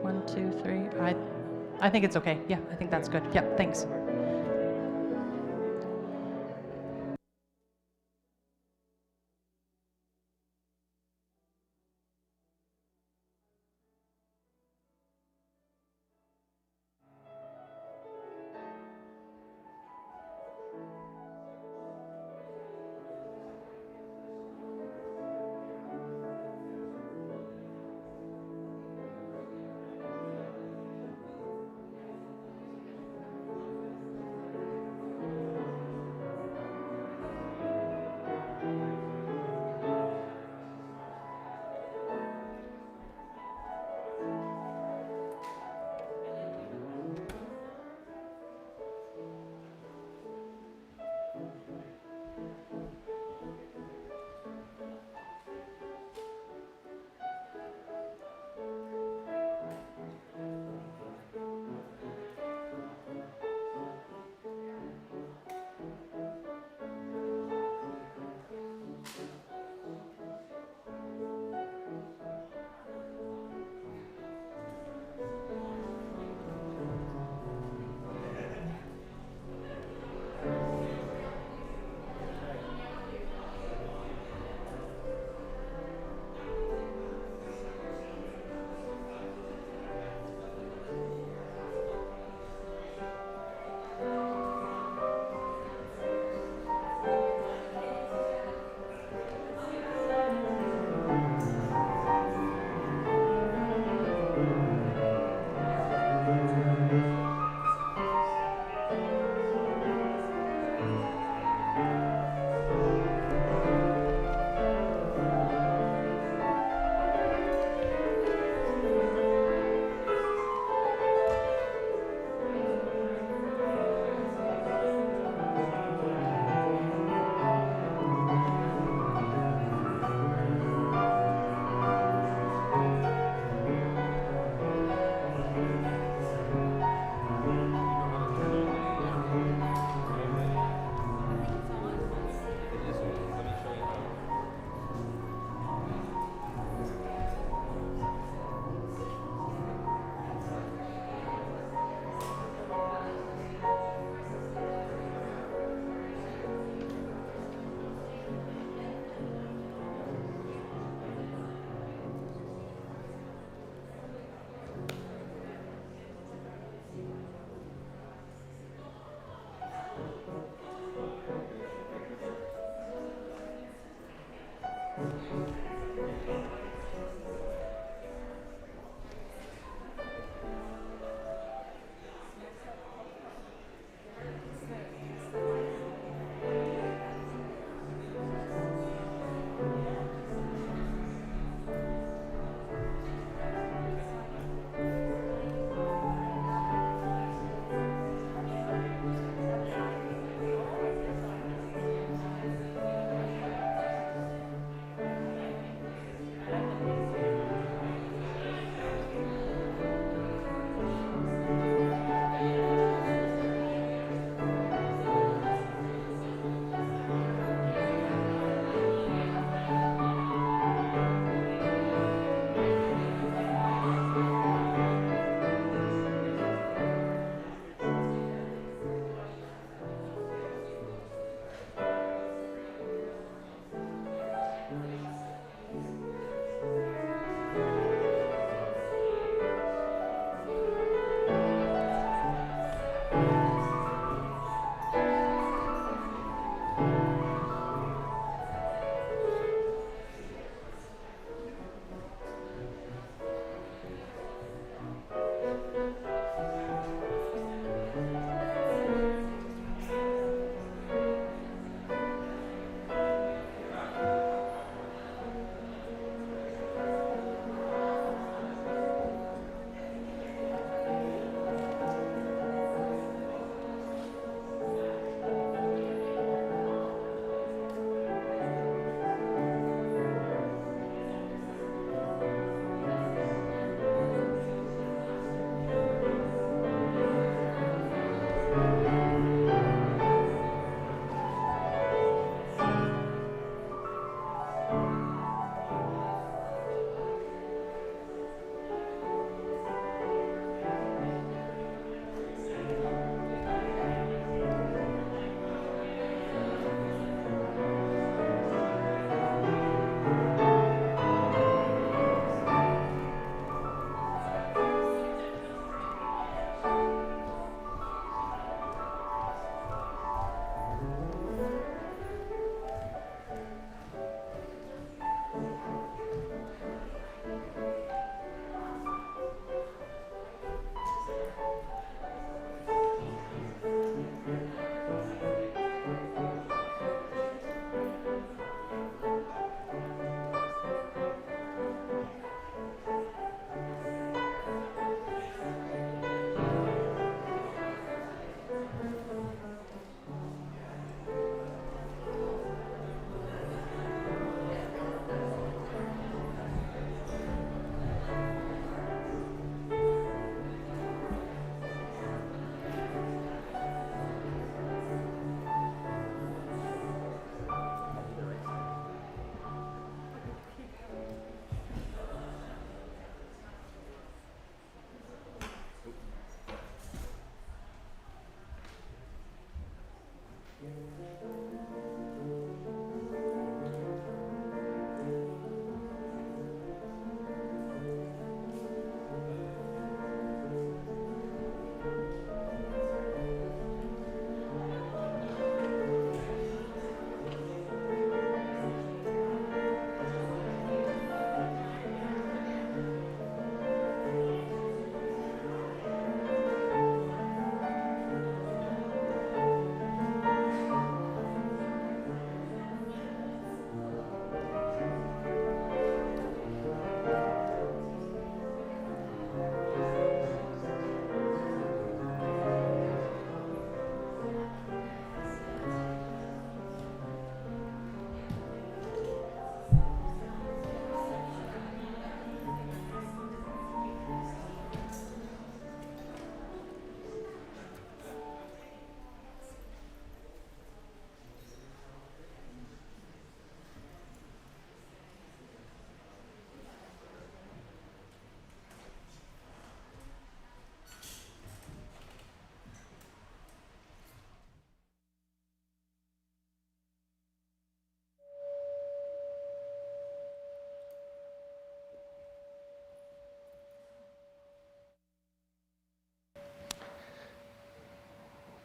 1, 2, 3. I think it's okay. Yeah, I think that's good. Yeah, thanks.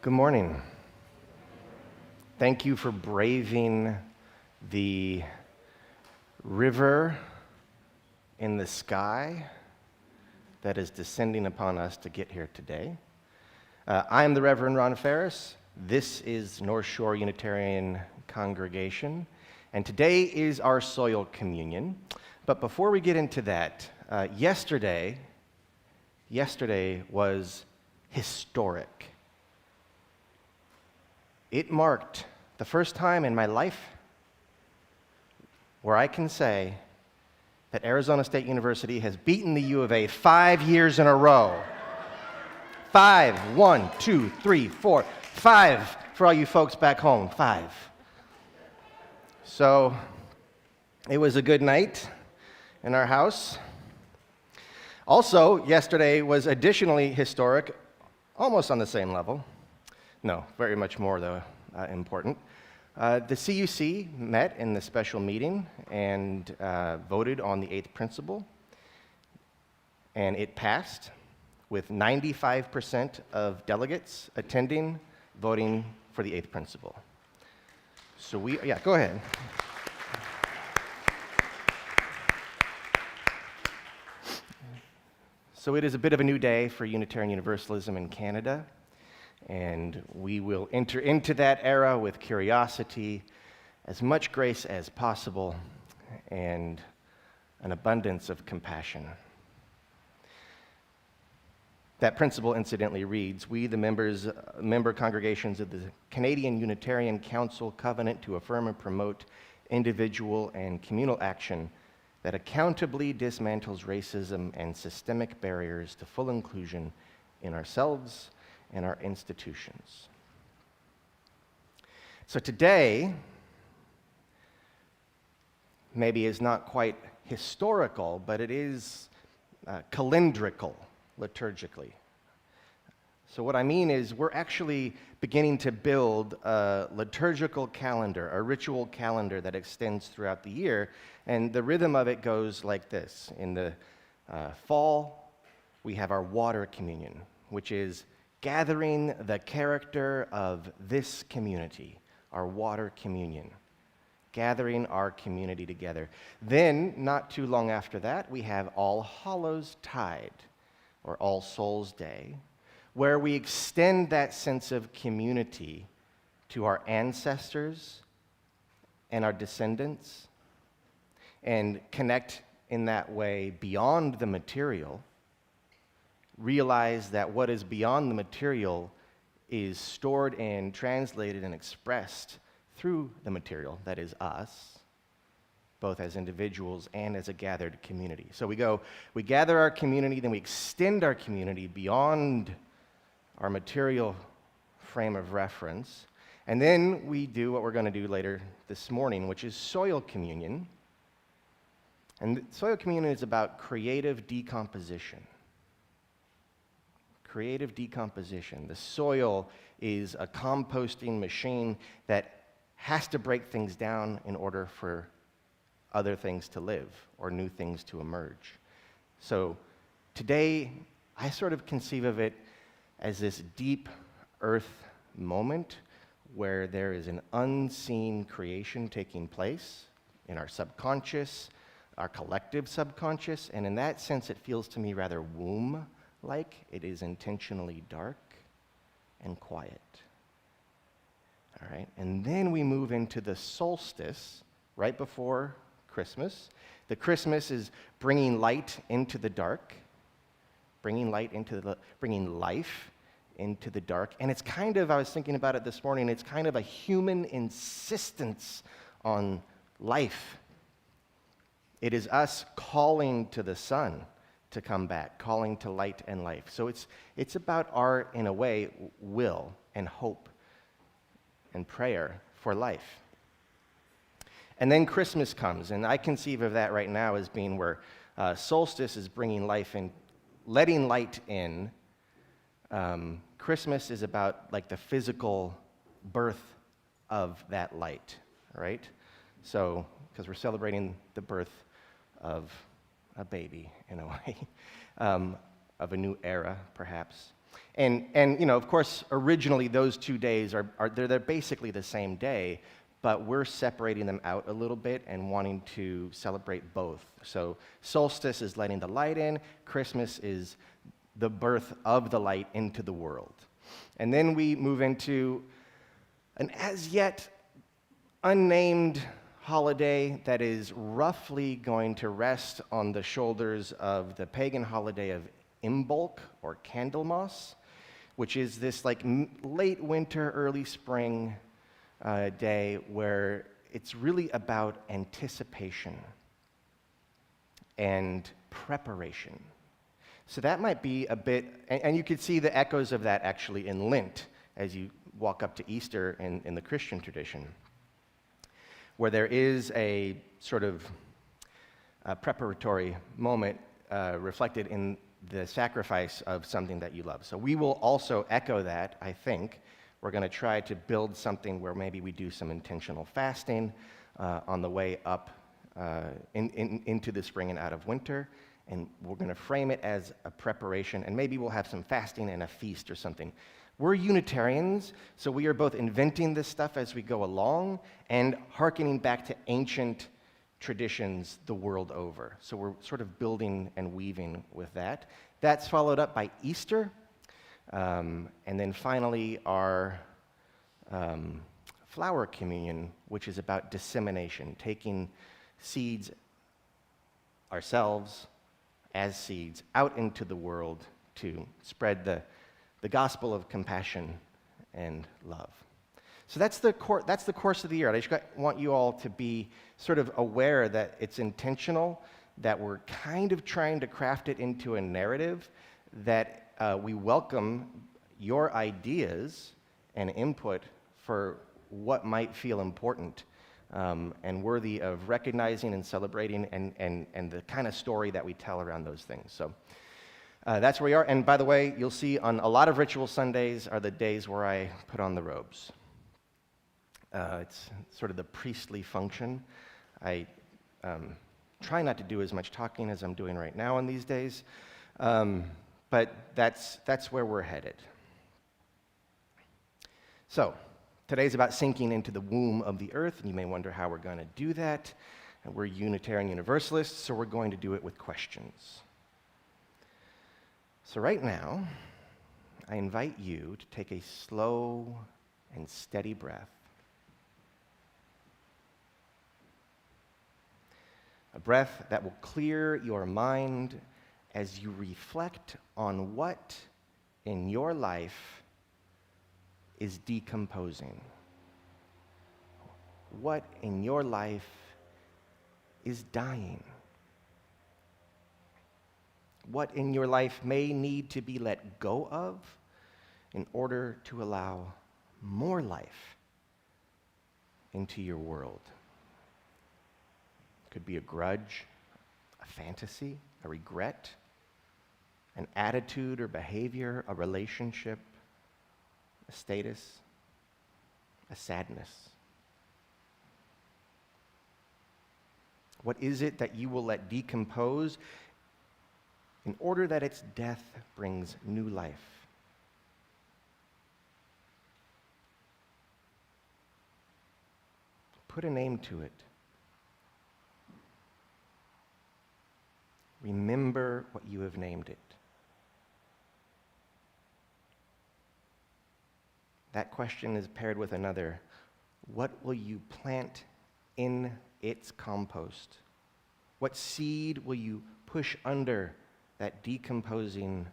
Good morning. Thank you for braving the river in the sky that is descending upon us to get here today. I am the Reverend Ron Phares. This is North Shore Unitarian Congregation, and today is our soil communion. But before we get into that, yesterday was historic. It marked the first time in my life where I can say that Arizona State University has beaten the U of A 5 years in a row. 5, 1, 2, 3, 4, 5 for all you folks back home, 5. So it was a good night in our house. Also, yesterday was additionally historic, almost on the same level. No, very much more, though, important. The CUC met in the special meeting and voted on the 8th principle, and it passed with 95% of delegates attending, voting for the 8th principle. So go ahead. So it is a bit of a new day for Unitarian Universalism in Canada. And we will enter into that era with curiosity, as much grace as possible, and an abundance of compassion. That principle, incidentally, reads, "We, the member congregations of the Canadian Unitarian Council, covenant to affirm and promote individual and communal action that accountably dismantles racism and systemic barriers to full inclusion in ourselves and our institutions." So today, maybe is not quite historical, but it is calendrical, liturgically. So what I mean is we're actually beginning to build a liturgical calendar, a ritual calendar that extends throughout the year, and the rhythm of it goes like this. In the fall, we have our water communion, which is gathering the character of this community, our water communion, gathering our community together. Then, not too long after that, we have All Hallows Tide, or All Souls Day, where we extend that sense of community to our ancestors and our descendants, and connect in that way beyond the material. Realize that what is beyond the material is stored and translated and expressed through the material, that is us, both as individuals and as a gathered community. So we gather our community, then we extend our community beyond our material frame of reference, and then we do what we're going to do later this morning, which is soil communion. And soil communion is about creative decomposition. Creative decomposition. The soil is a composting machine that has to break things down in order for other things to live or new things to emerge. So today, I sort of conceive of it as this deep earth moment where there is an unseen creation taking place in our subconscious, our collective subconscious, and in that sense, it feels to me rather womb-like. It is intentionally dark and quiet. All right, and then we move into the solstice right before Christmas. The Christmas is bringing light into the dark, bringing life into the dark. And it's kind of, I was thinking about it this morning, it's kind of a human insistence on life. It is us calling to the sun to come back, calling to light and life. So it's about our, in a way, will and hope and prayer for life. And then Christmas comes, and I conceive of that right now as being where solstice is bringing life in, letting light in. Christmas is about like the physical birth of that light, right? So, because we're celebrating the birth of a baby, in a way, of a new era, perhaps. And of course, originally those 2 days they're basically the same day, but we're separating them out a little bit and wanting to celebrate both. So solstice is letting the light in, Christmas is the birth of the light into the world. And then we move into an as yet unnamed holiday that is roughly going to rest on the shoulders of the pagan holiday of Imbolc or Candlemas, which is this like late winter, early spring day where it's really about anticipation and preparation. So that might be a bit, and you could see the echoes of that actually in Lent as you walk up to Easter in the Christian tradition, where there is a sort of preparatory moment reflected in the sacrifice of something that you love. So we will also echo that, I think. We're going to try to build something where maybe we do some intentional fasting on the way up into the spring and out of winter, and we're going to frame it as a preparation, and maybe we'll have some fasting and a feast or something. We're Unitarians, so we are both inventing this stuff as we go along and hearkening back to ancient traditions the world over. So we're sort of building and weaving with that. That's followed up by Easter, and then finally our flower communion, which is about dissemination, taking seeds ourselves as seeds out into the world to spread the gospel of compassion and love. So that's the course of the year. I just want you all to be sort of aware that it's intentional, that we're kind of trying to craft it into a narrative, that we welcome your ideas and input for what might feel important and worthy of recognizing and celebrating and the kind of story that we tell around those things. So that's where we are. And by the way, you'll see on a lot of ritual Sundays are the days where I put on the robes. It's sort of the priestly function. I try not to do as much talking as I'm doing right now in these days, but that's where we're headed. So today's about sinking into the womb of the earth, and you may wonder how we're going to do that. And we're Unitarian Universalists, so we're going to do it with questions. So right now, I invite you to take a slow and steady breath. A breath that will clear your mind as you reflect on what in your life is decomposing. What in your life is dying. What in your life may need to be let go of in order to allow more life into your world. It could be a grudge, a fantasy, a regret, an attitude or behavior, a relationship, a status, a sadness. What is it that you will let decompose in order that its death brings new life? Put a name to it. Remember what you have named it. That question is paired with another. What will you plant in its compost? What seed will you push under that decomposing?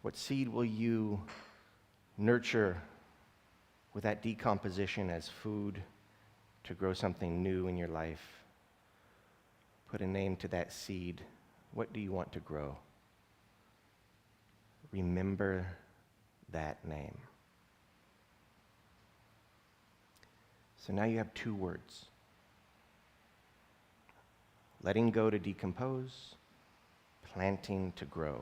What seed will you nurture with that decomposition as food to grow something new in your life? Put a name to that seed. What do you want to grow? Remember that name. So now you have two words. Letting go to decompose, planting to grow.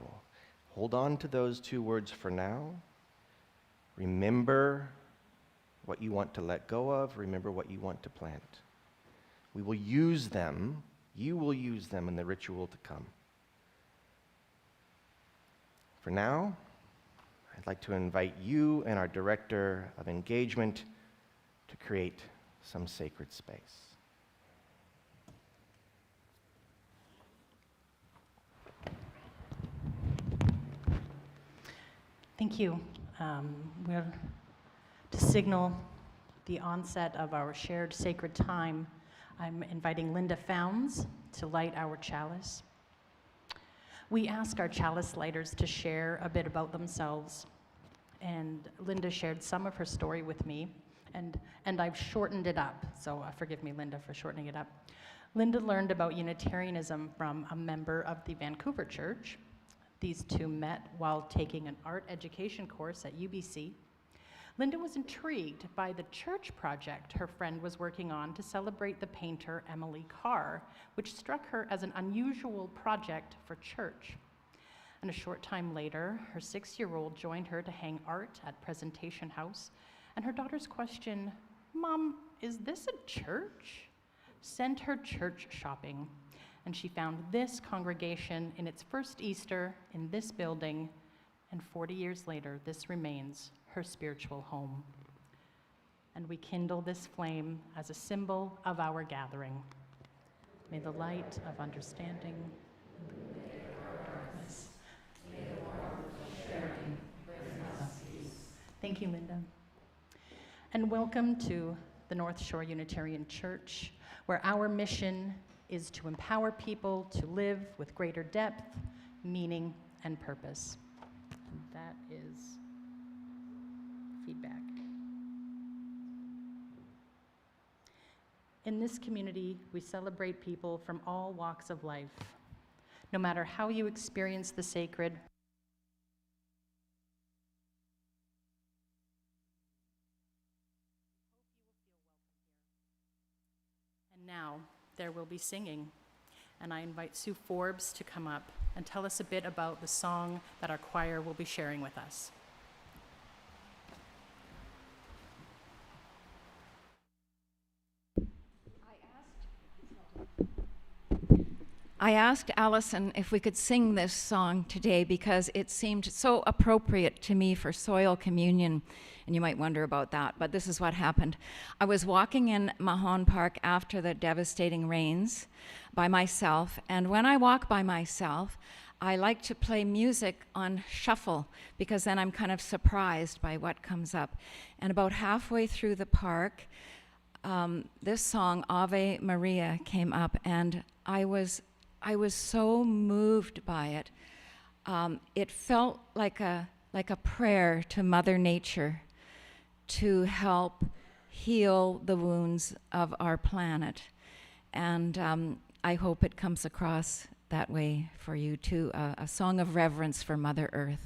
Hold on to those two words for now. Remember what you want to let go of. Remember what you want to plant. We will use them. You will use them in the ritual to come. For now, I'd like to invite you and our Director of Engagement to create some sacred space. Thank you. We're to signal the onset of our shared sacred time. I'm inviting Linda Founds to light our chalice. We ask our chalice lighters to share a bit about themselves, and Linda shared some of her story with me, and I've shortened it up, so forgive me, Linda, for shortening it up. Linda learned about Unitarianism from a member of the Vancouver church. These two met while taking an art education course at UBC. Linda was intrigued by the church project her friend was working on to celebrate the painter Emily Carr, which struck her as an unusual project for church. And a short time later, her 6-year-old joined her to hang art at Presentation House, and her daughter's question, "Mom, is this a church?" sent her church shopping, and she found this congregation in its first Easter in this building, and 40 years later, this remains her spiritual home. And we kindle this flame as a symbol of our gathering. May the light of understanding illuminate our darkness. May the warmth of sharing bring us peace. Thank you, Linda. And welcome to the North Shore Unitarian Church, where our mission is to empower people to live with greater depth, meaning, and purpose. And that is feedback. In this community, we celebrate people from all walks of life. No matter how you experience the sacred, and now there will be singing. And I invite Sue Forbes to come up and tell us a bit about the song that our choir will be sharing with us. I asked Allison if we could sing this song today because it seemed so appropriate to me for soil communion, and you might wonder about that, but this is what happened. I was walking in Mahon Park after the devastating rains by myself, and when I walk by myself, I like to play music on shuffle because then I'm kind of surprised by what comes up. And about halfway through the park, this song, Ave Maria, came up, and I was so moved by it. It felt like a prayer to Mother Nature to help heal the wounds of our planet. And I hope it comes across that way for you too, a song of reverence for Mother Earth.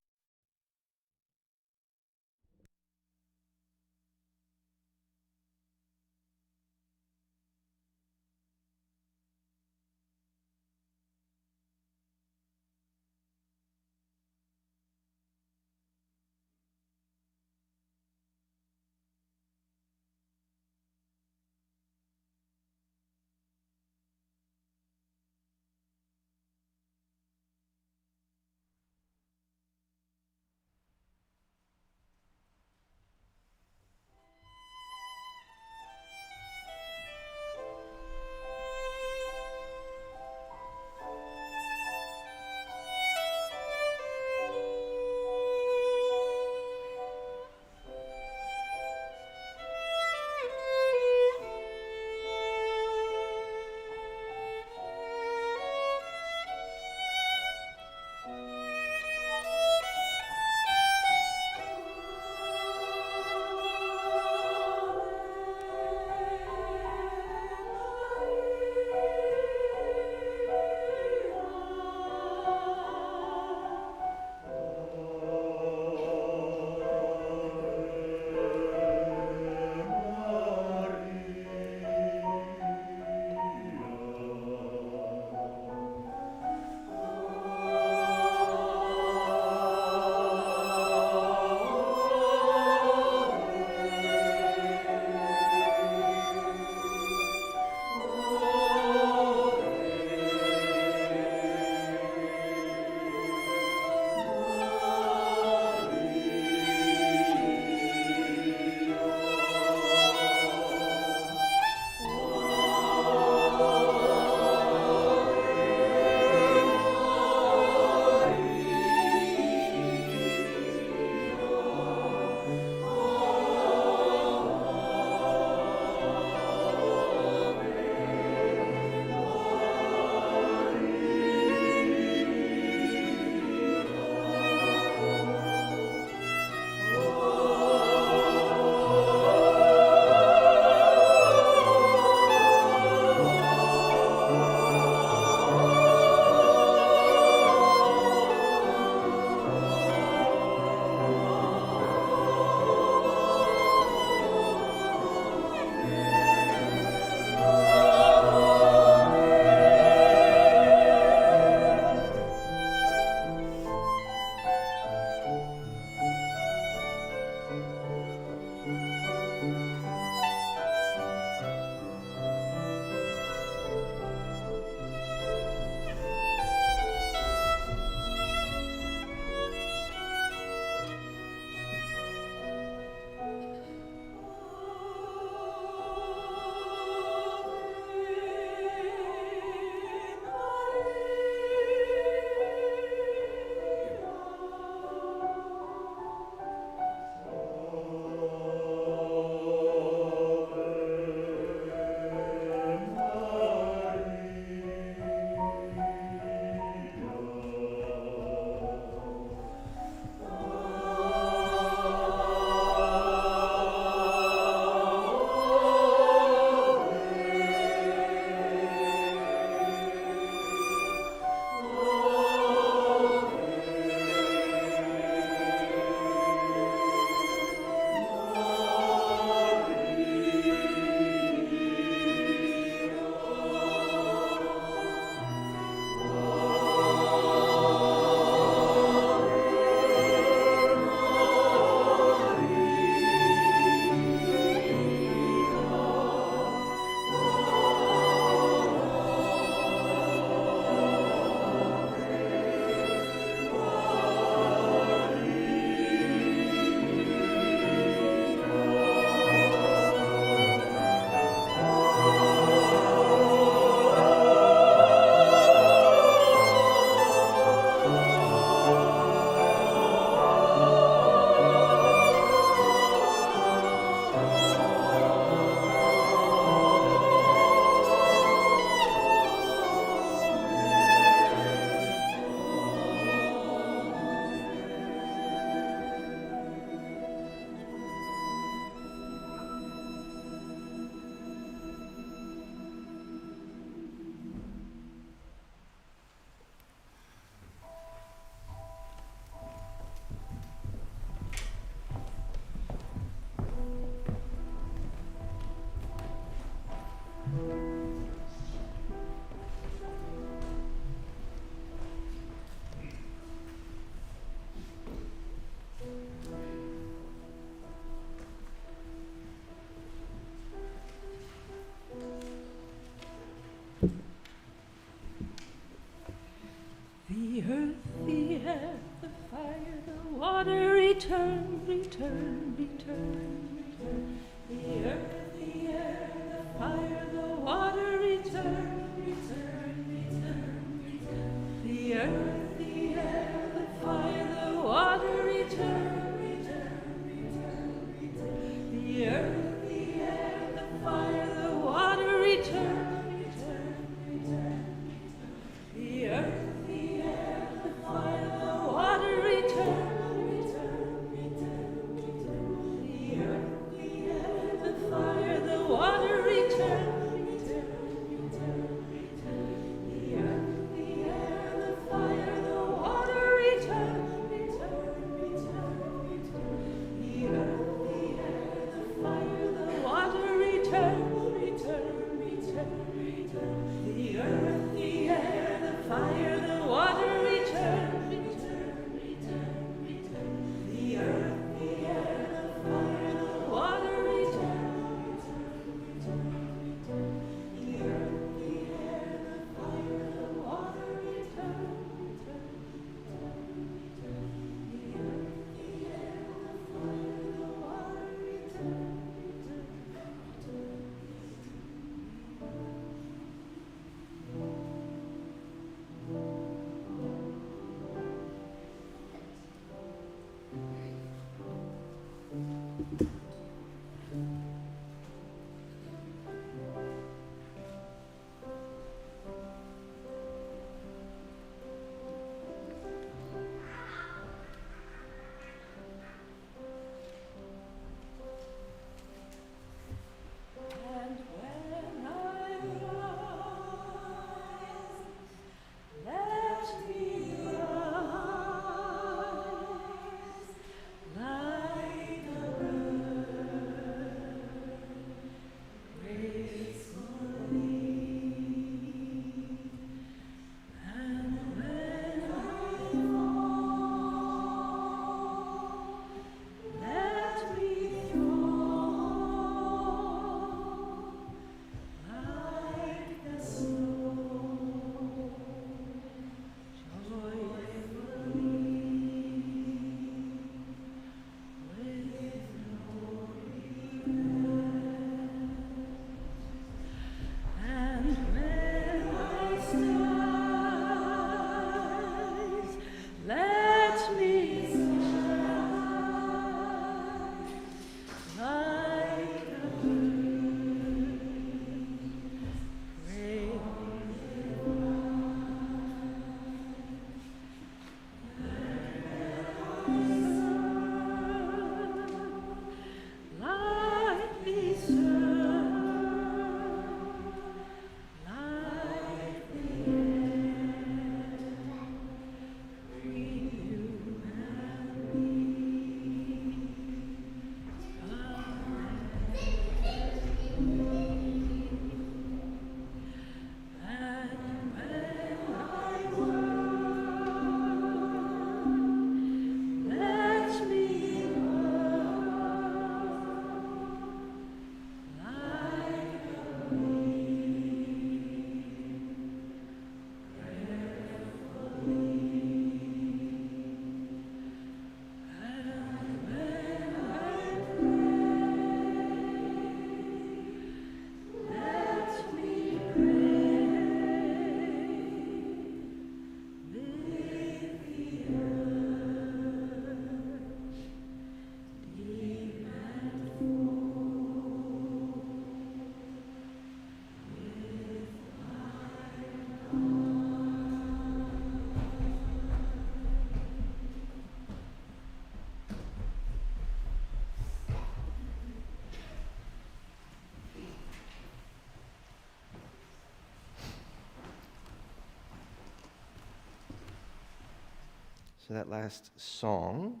So that last song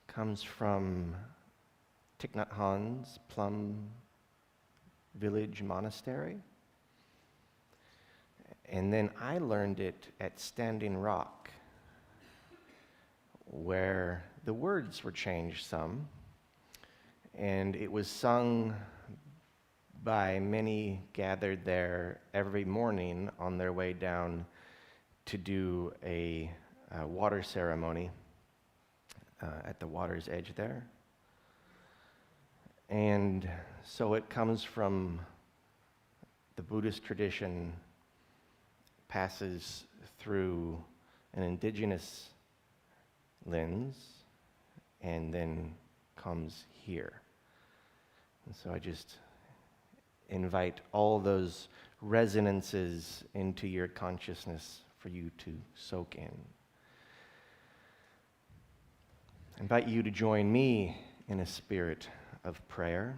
comes from Thich Nhat Hanh's Plum Village Monastery. And then I learned it at Standing Rock, where the words were changed some, and it was sung by many gathered there every morning on their way down to do a water ceremony at the water's edge there. And so it comes from the Buddhist tradition, passes through an indigenous lens, and then comes here. And so I just invite all those resonances into your consciousness for you to soak in. I invite you to join me in a spirit of prayer.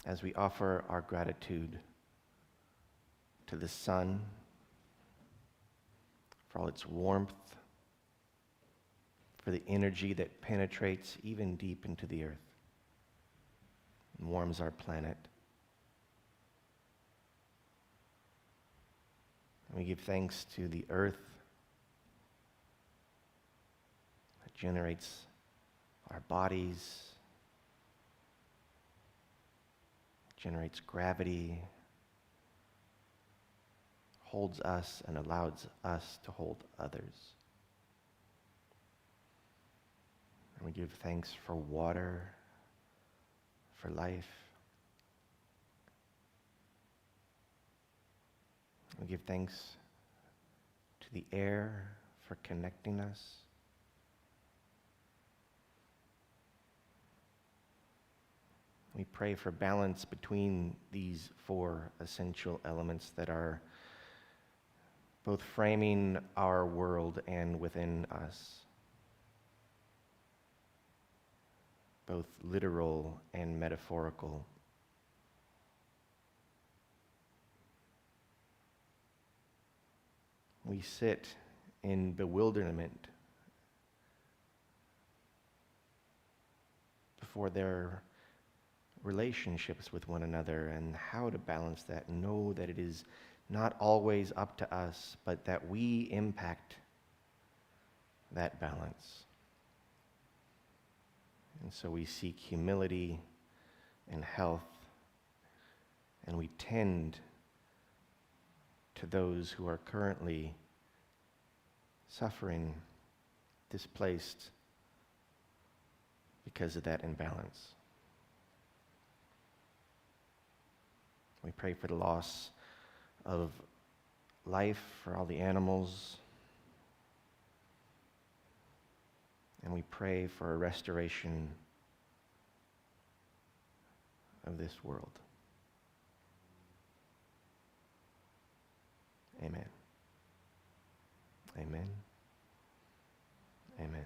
As we offer our gratitude to the sun for all its warmth, for the energy that penetrates even deep into the earth and warms our planet. And we give thanks to the earth that generates our bodies, generates gravity, holds us and allows us to hold others. And we give thanks for water, for life. We give thanks to the air for connecting us. We pray for balance between these four essential elements that are both framing our world and within us, both literal and metaphorical. We sit in bewilderment before their relationships with one another and how to balance that. Know that it is not always up to us, but that we impact that balance. And so we seek humility and health, and we tend to those who are currently suffering, displaced because of that imbalance. We pray for the loss of life for all the animals, and we pray for a restoration of this world. Amen. Amen. Amen.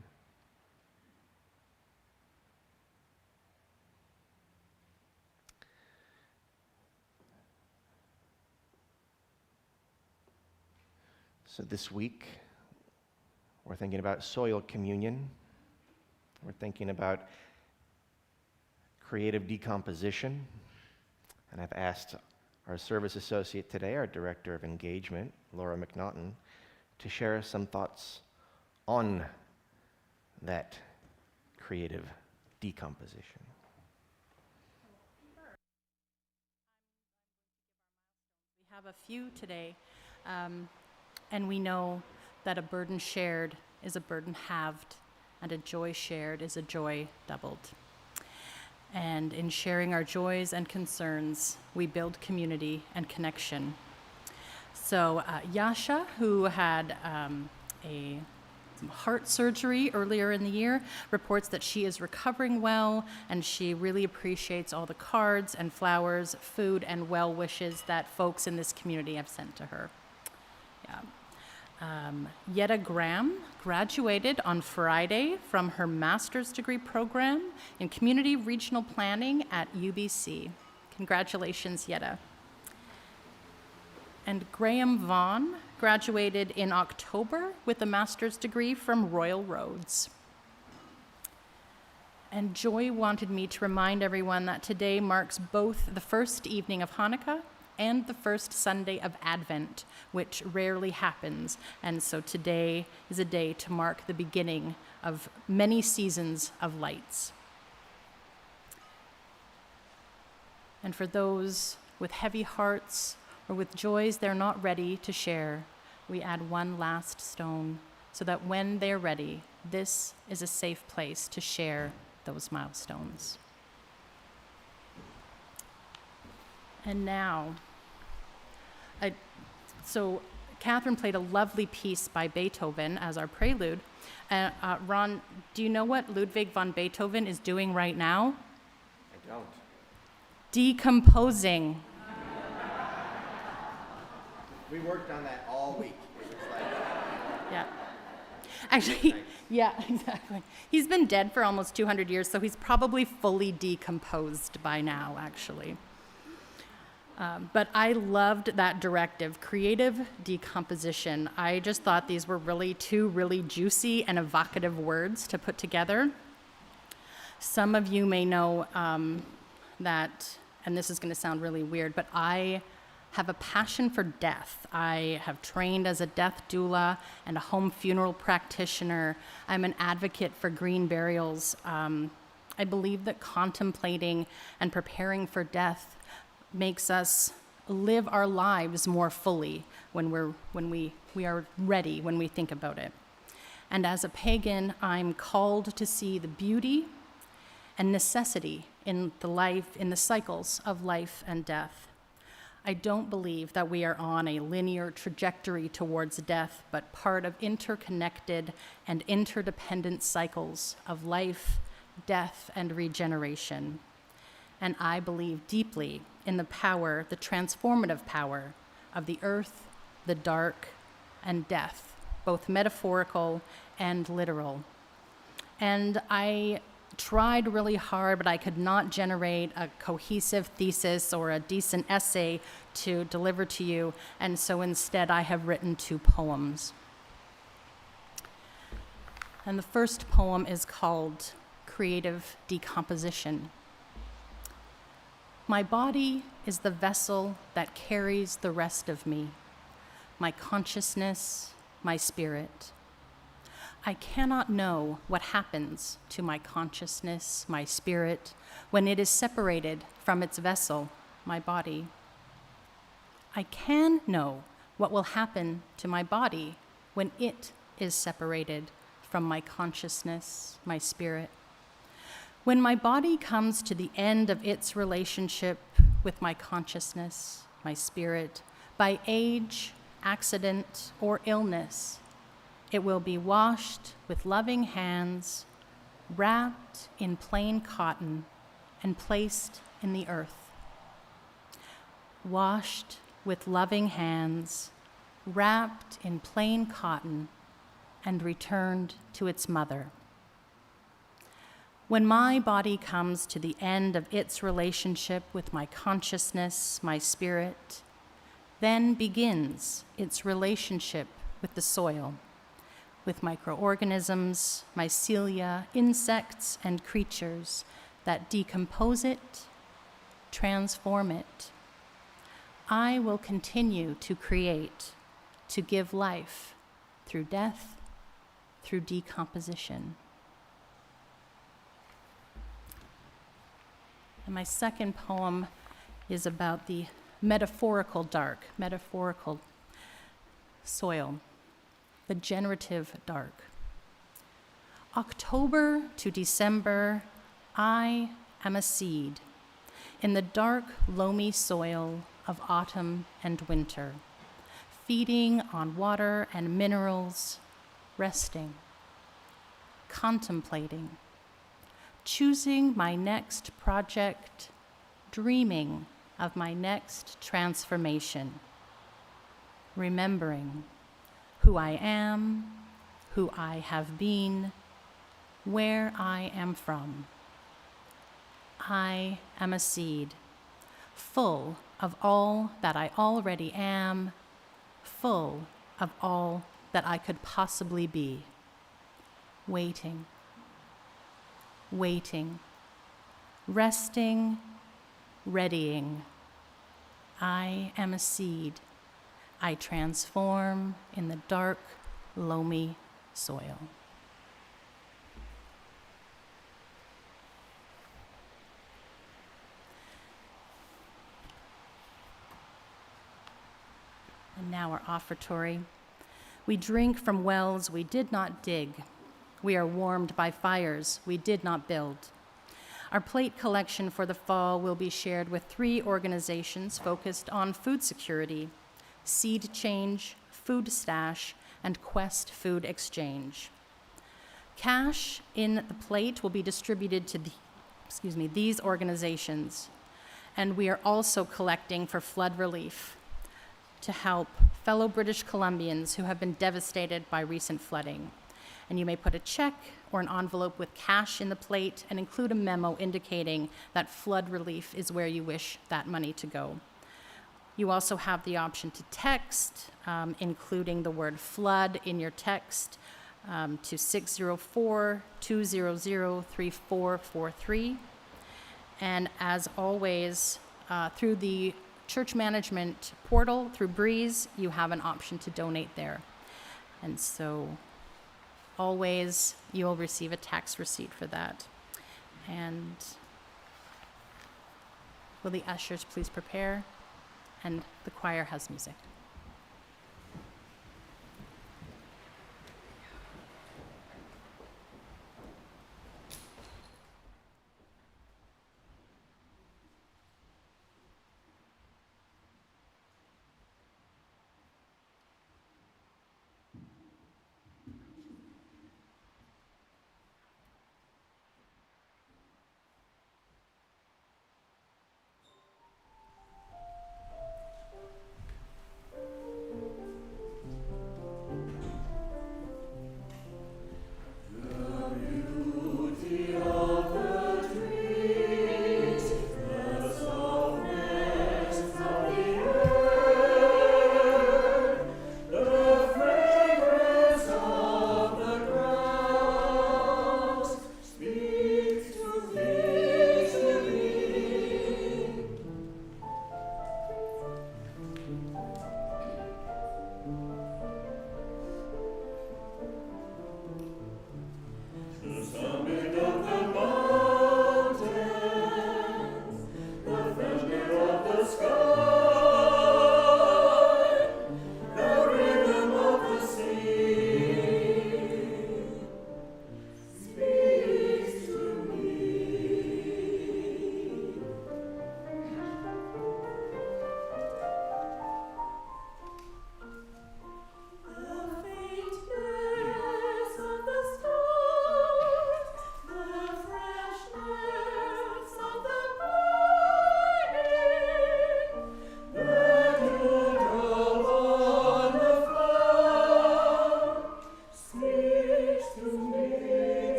So this week, we're thinking about soil communion. We're thinking about creative decomposition. And I've asked our service associate today, our director of engagement, Lara McNaughton, to share some thoughts on that creative decomposition. We have a few today, and we know that a burden shared is a burden halved, and a joy shared is a joy doubled. And in sharing our joys and concerns, we build community and connection. So Yasha, who had a heart surgery earlier in the year, reports that she is recovering well, and she really appreciates all the cards and flowers, food, and well wishes that folks in this community have sent to her. Yeah. Yetta Graham graduated on Friday from her master's degree program in community regional planning at UBC. Congratulations, Yetta. And Graham Vaughn graduated in October with a master's degree from Royal Roads. And Joy wanted me to remind everyone that today marks both the first evening of Hanukkah and the first Sunday of Advent, which rarely happens. And so today is a day to mark the beginning of many seasons of lights. And for those with heavy hearts or with joys they're not ready to share, we add one last stone so that when they're ready, this is a safe place to share those milestones. And now, so Catherine played a lovely piece by Beethoven as our prelude. Ron, do you know what Ludwig von Beethoven is doing right now? I don't. Decomposing. We worked on that all week. It was like, Yeah. Actually, yeah, exactly. He's been dead for almost 200 years, so he's probably fully decomposed by now, actually. But I loved that directive, creative decomposition. I just thought these were two really juicy and evocative words to put together. Some of you may know that, and this is going to sound really weird, but I have a passion for death. I have trained as a death doula and a home funeral practitioner. I'm an advocate for green burials. I believe that contemplating and preparing for death makes us live our lives more fully when we are ready, when we think about it. And as a pagan, I'm called to see the beauty and necessity in the cycles of life and death. I don't believe that we are on a linear trajectory towards death, but part of interconnected and interdependent cycles of life, death, and regeneration. And I believe deeply in the power, the transformative power of the earth, the dark, and death, both metaphorical and literal. And I tried really hard, but I could not generate a cohesive thesis or a decent essay to deliver to you, and so instead I have written 2 poems. And the first poem is called Creative Decomposition. My body is the vessel that carries the rest of me, my consciousness, my spirit. I cannot know what happens to my consciousness, my spirit, when it is separated from its vessel, my body. I can know what will happen to my body when it is separated from my consciousness, my spirit. When my body comes to the end of its relationship with my consciousness, my spirit, by age, accident, or illness, it will be washed with loving hands, wrapped in plain cotton, and placed in the earth. Washed with loving hands, wrapped in plain cotton, and returned to its mother. When my body comes to the end of its relationship with my consciousness, my spirit, then begins its relationship with the soil, with microorganisms, mycelia, insects, and creatures that decompose it, transform it. I will continue to create, to give life through death, through decomposition. And my second poem is about the metaphorical dark, metaphorical soil, the generative dark. October to December, I am a seed in the dark, loamy soil of autumn and winter, feeding on water and minerals, resting, contemplating, choosing my next project, dreaming of my next transformation, remembering who I am, who I have been, where I am from. I am a seed, full of all that I already am, full of all that I could possibly be. Waiting, waiting, resting, readying. I am a seed. I transform in the dark, loamy soil. And now our offertory. We drink from wells we did not dig. We are warmed by fires we did not build. Our plate collection for the fall will be shared with 3 organizations focused on food security: Seed Change, Food Stash, and Quest Food Exchange. Cash in the plate will be distributed to these organizations, and we are also collecting for flood relief to help fellow British Columbians who have been devastated by recent flooding. And you may put a check or an envelope with cash in the plate and include a memo indicating that flood relief is where you wish that money to go. You also have the option to text, including the word flood in your text, to 604-200-3443. And as always, through the church management portal, through Breeze, you have an option to donate there. And so always you'll receive a tax receipt for that. And will the ushers please prepare? And the choir has music.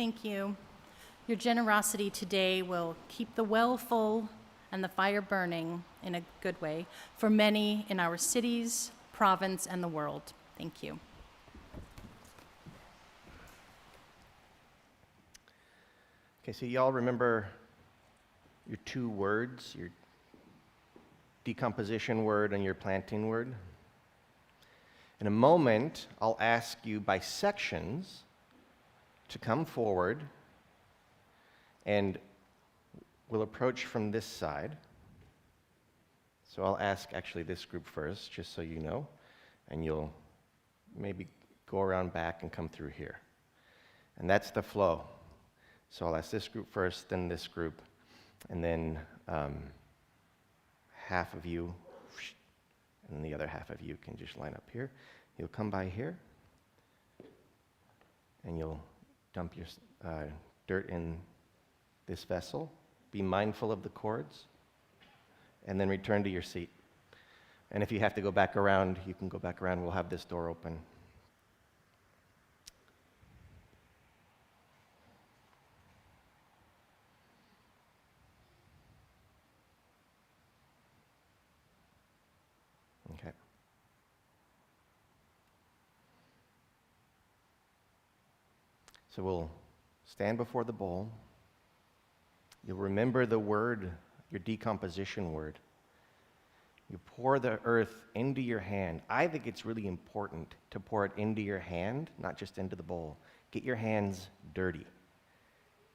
thank you. Your generosity today will keep the well full and the fire burning in a good way for many in our cities, province, and the world. Thank you. Okay, so y'all remember your two words, your decomposition word and your planting word? In a moment, I'll ask you by sections to come forward, and we'll approach from this side. So I'll ask actually this group first, just so you know, and you'll maybe go around back and come through here. And that's the flow. So I'll ask this group first, then this group, and then half of you, and the other half of you can just line up here. You'll come by here, and you'll dump your dirt in this vessel. Be mindful of the cords, and then return to your seat. And if you have to go back around, you can go back around. We'll have this door open. Okay. So we'll stand before the bowl. You'll remember the word, your decomposition word. You pour the earth into your hand. I think it's really important to pour it into your hand, not just into the bowl. Get your hands dirty.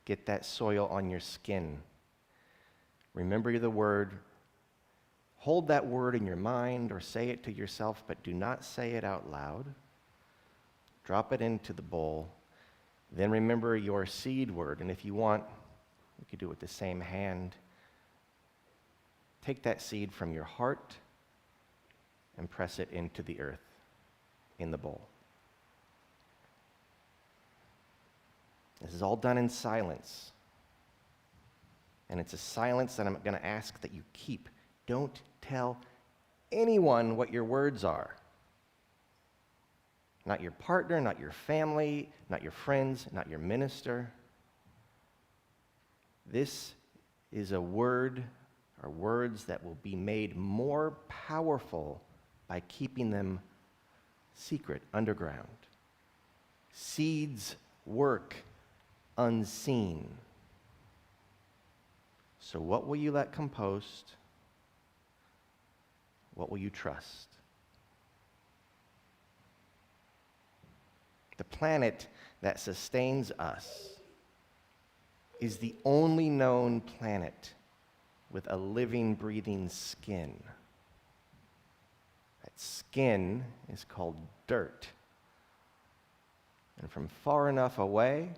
Get that soil on your skin. Remember the word. Hold that word in your mind or say it to yourself, but do not say it out loud. Drop it into the bowl. Then remember your seed word, and if you want, you could do it with the same hand. Take that seed from your heart and press it into the earth in the bowl. This is all done in silence. And it's a silence that I'm going to ask that you keep. Don't tell anyone what your words are. Not your partner, not your family, not your friends, not your minister. This is a word or words that will be made more powerful by keeping them secret, underground. Seeds work unseen. So what will you let compost? What will you trust? The planet that sustains us is the only known planet with a living, breathing skin. That skin is called dirt. And from far enough away,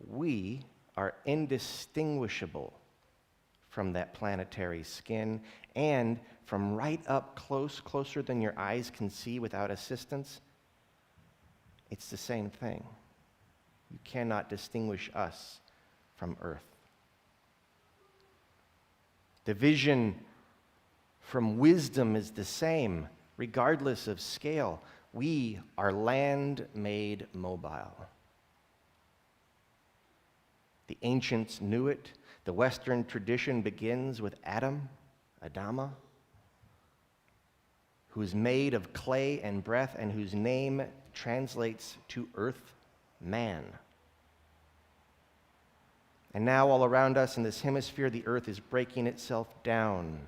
we are indistinguishable from that planetary skin, and from right up close, closer than your eyes can see without assistance, it's the same thing. You cannot distinguish us from Earth. The vision from wisdom is the same, regardless of scale. We are land made mobile. The ancients knew it. The Western tradition begins with Adam, Adama, who is made of clay and breath and whose name translates to earth, man. And now all around us in this hemisphere, the earth is breaking itself down.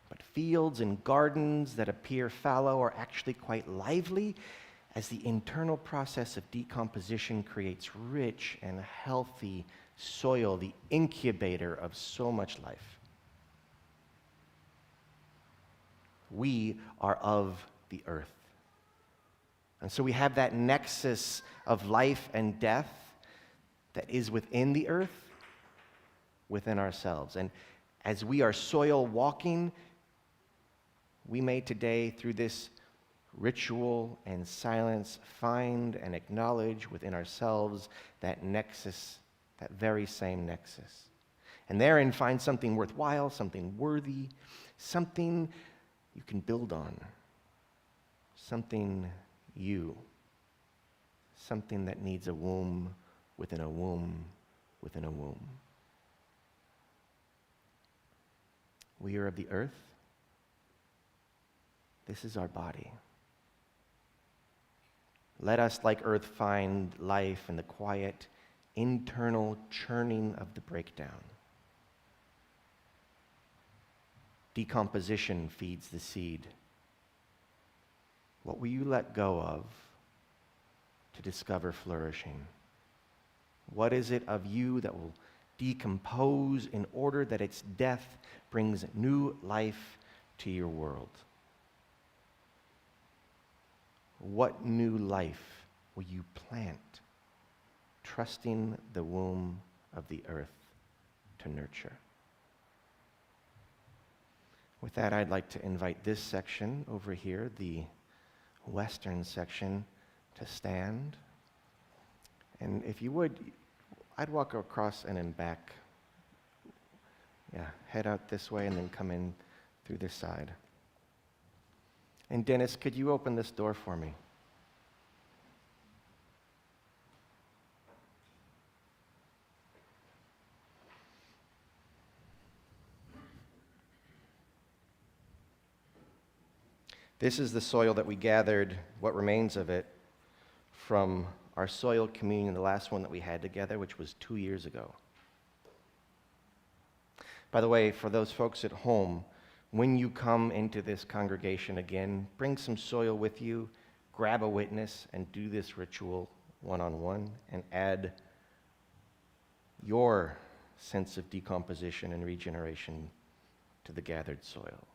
But fields and gardens that appear fallow are actually quite lively, as the internal process of decomposition creates rich and healthy soil, the incubator of so much life. We are of the earth. And so we have that nexus of life and death that is within the earth, within ourselves. And as we are soil walking, we may today, through this ritual and silence, find and acknowledge within ourselves that nexus, that very same nexus. And therein find something worthwhile, something worthy, something you can build on, something you, something that needs a womb within a womb, within a womb. We are of the earth. This is our body. Let us, like earth, find life in the quiet, internal churning of the breakdown. Decomposition feeds the seed. What will you let go of to discover flourishing? What is it of you that will decompose in order that its death brings new life to your world? What new life will you plant, trusting the womb of the earth to nurture? With that, I'd like to invite this section over here, the western section, to stand. And if you would, I'd walk across and then back. Yeah, head out this way and then come in through this side. And Dennis, could you open this door for me? This is the soil that we gathered, what remains of it, from our soil communion, the last one that we had together, which was 2 years ago. By the way, for those folks at home, when you come into this congregation again, bring some soil with you, grab a witness, and do this ritual one-on-one, and add your sense of decomposition and regeneration to the gathered soil.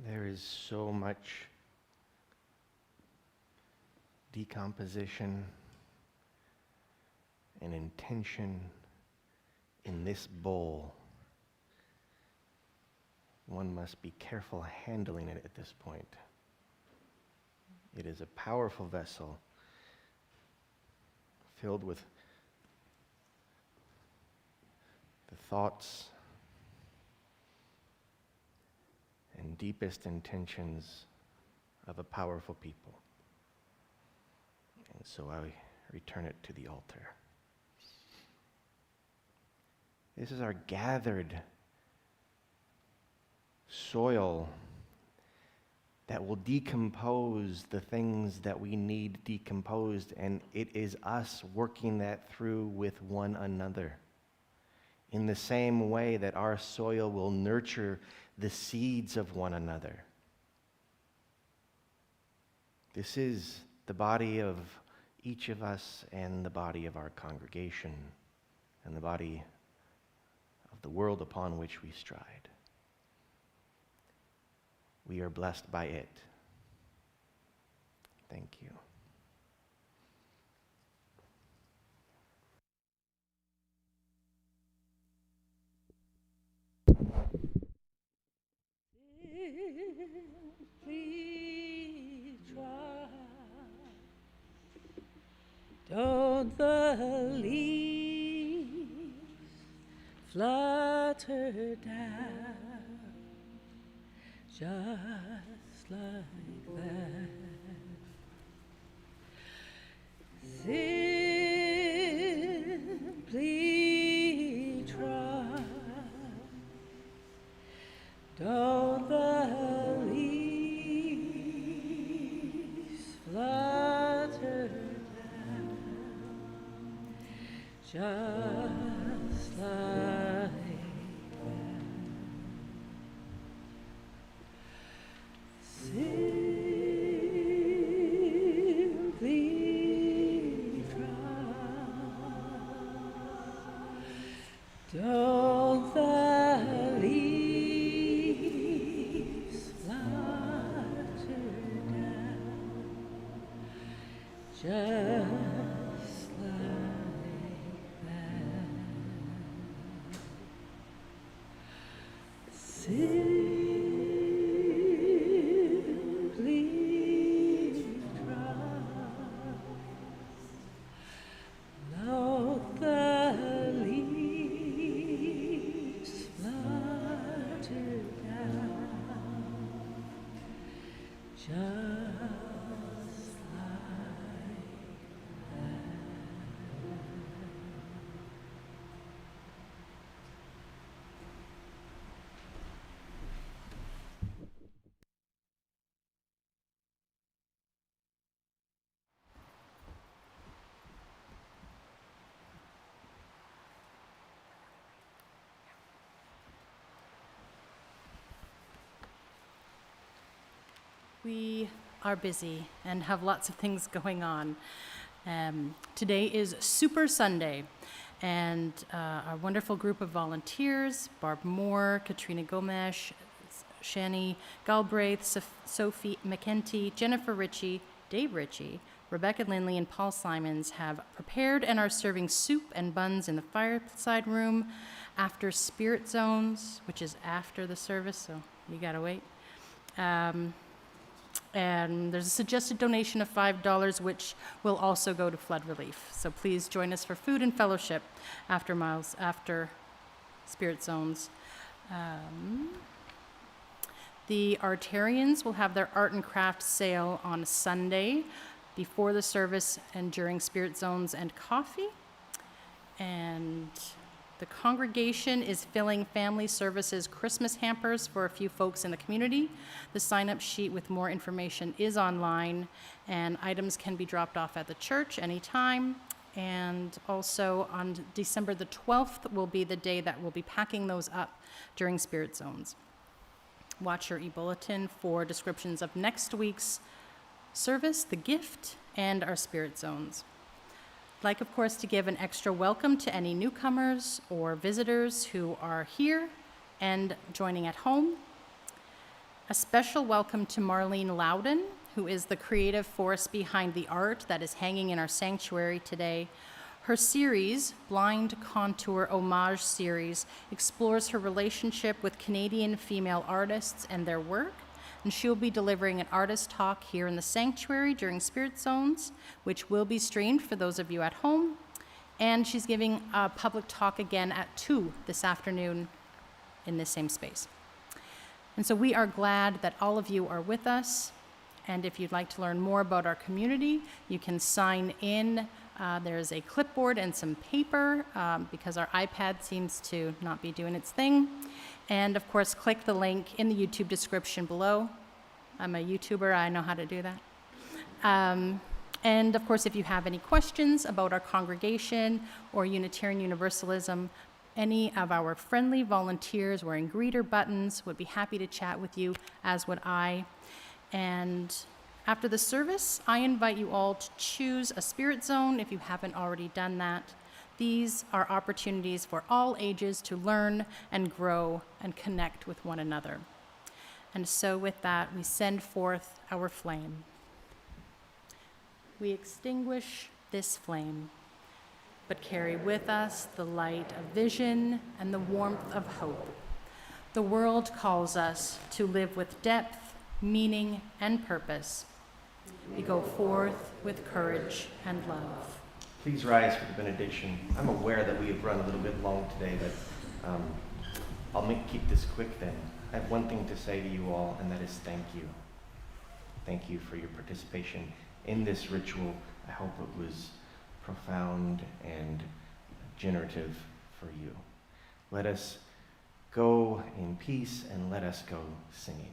There is so much decomposition and intention in this bowl one must be careful handling it at this point. It is a powerful vessel filled with the thoughts and deepest intentions of a powerful people. And so I return it to the altar. This is our gathered soil that will decompose the things that we need decomposed, and it is us working that through with one another. In the same way that our soil will nurture the seeds of one another. This is the body of each of us and the body of our congregation and the body of the world upon which we stride. We are blessed by it. Thank you. Simply try. Don't the leaves flutter down just like that? Simply try. Don't the leaves flutter down just like that? Simply try. Don't the leaves flutter down just like that? Simply try. Let the leaves flutter down just like that. We are busy and have lots of things going on. Today is Super Sunday, and our wonderful group of volunteers, Barb Moore, Katrina Gomes, Shani Galbraith, Sophie McKenty, Jennifer Ritchie, Dave Ritchie, Rebecca Lindley, and Paul Simons have prepared and are serving soup and buns in the fireside room after Spirit Zones, which is after the service, so you gotta wait. And there's a suggested donation of $5, which will also go to flood relief. So please join us for food and fellowship after Spirit Zones. The Unitarians will have their art and craft sale on Sunday before the service and during Spirit Zones and coffee. And the congregation is filling family services Christmas hampers for a few folks in the community. The sign-up sheet with more information is online, and items can be dropped off at the church anytime. And also on December the 12th will be the day that we'll be packing those up during Spirit Zones. Watch your e-bulletin for descriptions of next week's service, the gift, and our Spirit Zones. I'd like, of course, to give an extra welcome to any newcomers or visitors who are here and joining at home. A special welcome to Marlene Loudon, who is the creative force behind the art that is hanging in our sanctuary today. Her series, Blind Contour Homage Series, explores her relationship with Canadian female artists and their work, and she'll be delivering an artist talk here in the sanctuary during Spirit Zones, which will be streamed for those of you at home. And she's giving a public talk again at 2 this afternoon in this same space. And so we are glad that all of you are with us. And if you'd like to learn more about our community, you can sign in. There's a clipboard and some paper because our iPad seems to not be doing its thing. And of course, click the link in the YouTube description below. I'm a YouTuber, I know how to do that. And of course, if you have any questions about our congregation or Unitarian Universalism, any of our friendly volunteers wearing greeter buttons would be happy to chat with you, as would I. And after the service, I invite you all to choose a spirit zone if you haven't already done that. These are opportunities for all ages to learn and grow and connect with one another. And so with that, we send forth our flame. We extinguish this flame, but carry with us the light of vision and the warmth of hope. The world calls us to live with depth, meaning, and purpose. We go forth with courage and love. Please rise for the benediction. I'm aware that we have run a little bit long today, but I'll keep this quick then. I have one thing to say to you all, and that is thank you. Thank you for your participation in this ritual. I hope it was profound and generative for you. Let us go in peace and let us go singing.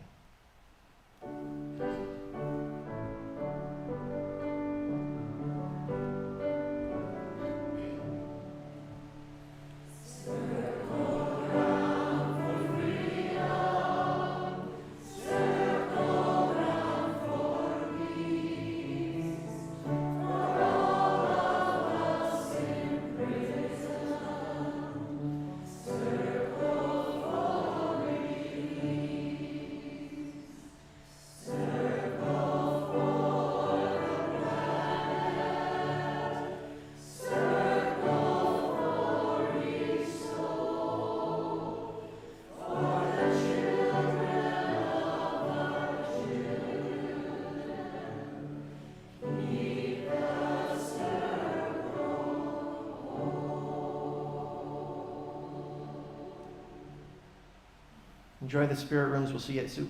Enjoy the spirit rooms. We'll see you at soup.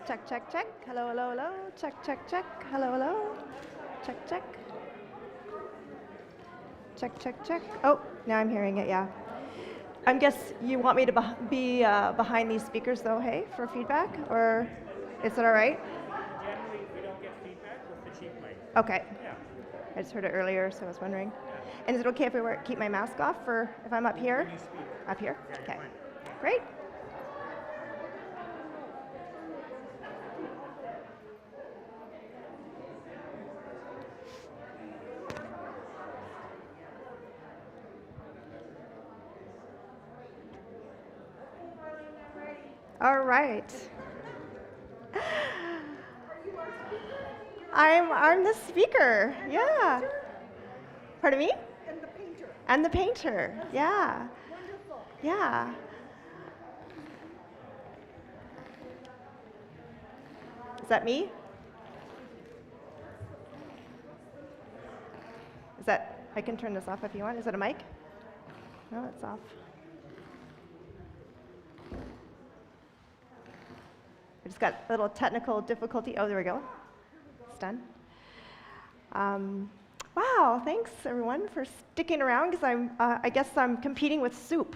Check, check, check. Hello, hello, hello. Check, check, check. Hello, hello. Check, check. Check, check, check. Oh, now I'm hearing it, yeah. I guess you want me to be behind these speakers though, hey, for feedback? Or is it all right? Generally, we don't get feedback with the cheap mic. Okay. Yeah. I just heard it earlier, so I was wondering. And is it okay if I keep my mask off for if I'm up here? When you speak. Up here? Yeah, you're Okay. fine. Great. All right. I'm the speaker. Yeah. Pardon me? And the painter. And the painter. Yeah. Wonderful. Yeah. Is that me? Is that, I can turn this off if you want. Is it a mic? No, it's off. I just got a little technical difficulty. Oh, there we go. It's done. Wow, thanks everyone for sticking around because I guess I'm competing with soup.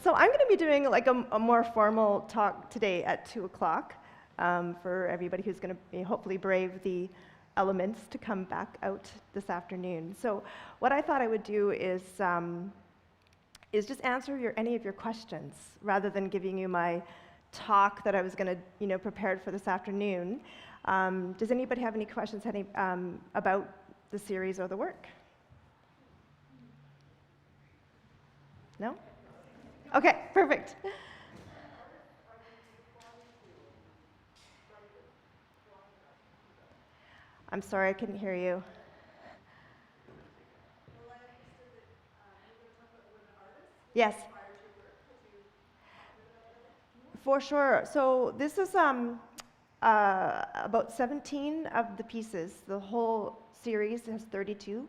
So I'm going to be doing like a more formal talk today at 2 o'clock for everybody who's going to hopefully brave the elements to come back out this afternoon. So what I thought I would do is just answer any of your questions rather than giving you my talk that I was going to prepared for this afternoon. Does anybody have any questions about the series or the work? No? Okay, perfect. I'm sorry, I couldn't hear you. Yes. For sure. So this is about 17 of the pieces. The whole series has 32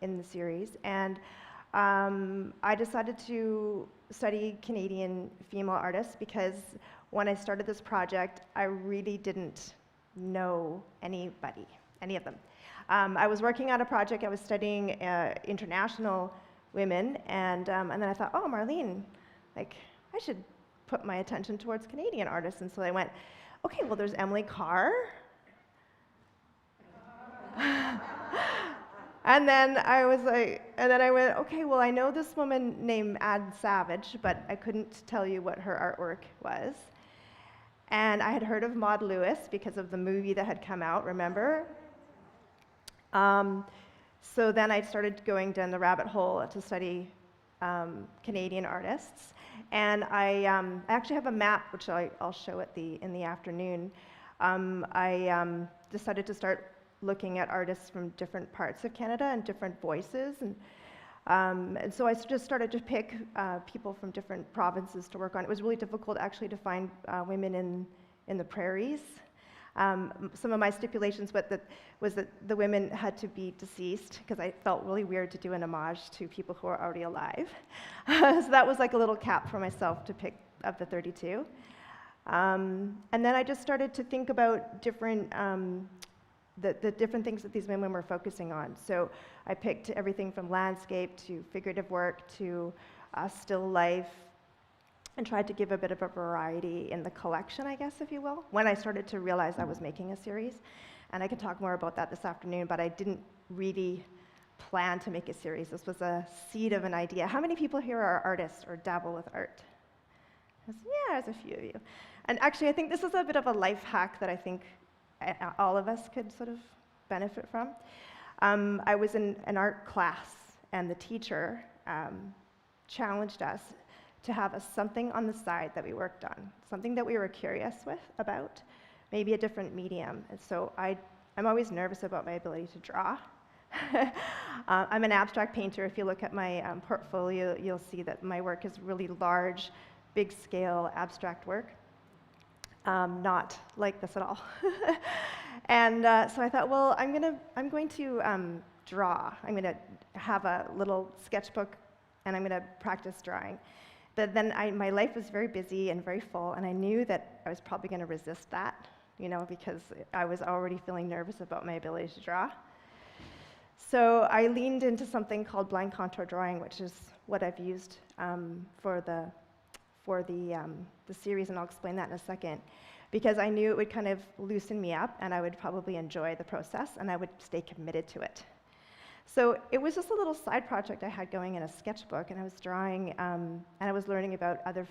in the series. And I decided to study Canadian female artists because when I started this project, I really didn't know any of them. I was working on a project, I was studying international women, and then I thought, oh, Marlene, like, I should put my attention towards Canadian artists. And so I went, okay, well, there's Emily Carr. And then I went, okay, well, I know this woman named Ad Savage, but I couldn't tell you what her artwork was. And I had heard of Maud Lewis because of the movie that had come out, remember? So then I started going down the rabbit hole to study Canadian artists. And I actually have a map, which I'll show in the afternoon. I decided to start looking at artists from different parts of Canada and different voices. And so I just started to pick people from different provinces to work on. It was really difficult actually to find women in the prairies. Some of my stipulations was that the women had to be deceased because I felt really weird to do an homage to people who are already alive. So that was like a little cap for myself to pick of the 32. And then I just started to think about different the different things that these women were focusing on. So I picked everything from landscape to figurative work to still life, and tried to give a bit of a variety in the collection, I guess, if you will, when I started to realize I was making a series. And I can talk more about that this afternoon, but I didn't really plan to make a series. This was a seed of an idea. How many people here are artists or dabble with art? Yeah, there's a few of you. And actually, I think this is a bit of a life hack that I think all of us could sort of benefit from. I was in an art class, and the teacher challenged us to have something on the side that we worked on, something that we were curious about, maybe a different medium. And so I'm always nervous about my ability to draw. I'm an abstract painter. If you look at my portfolio, you'll see that my work is really large, big scale abstract work. Not like this at all. And so I thought, well, I'm going to draw. I'm going to have a little sketchbook and I'm going to practice drawing. But then my life was very busy and very full, and I knew that I was probably going to resist that, because I was already feeling nervous about my ability to draw. So I leaned into something called blind contour drawing, which is what I've used for the series, and I'll explain that in a second, because I knew it would kind of loosen me up, and I would probably enjoy the process, and I would stay committed to it. So it was just a little side project I had going in a sketchbook, and I was drawing, and I was learning about other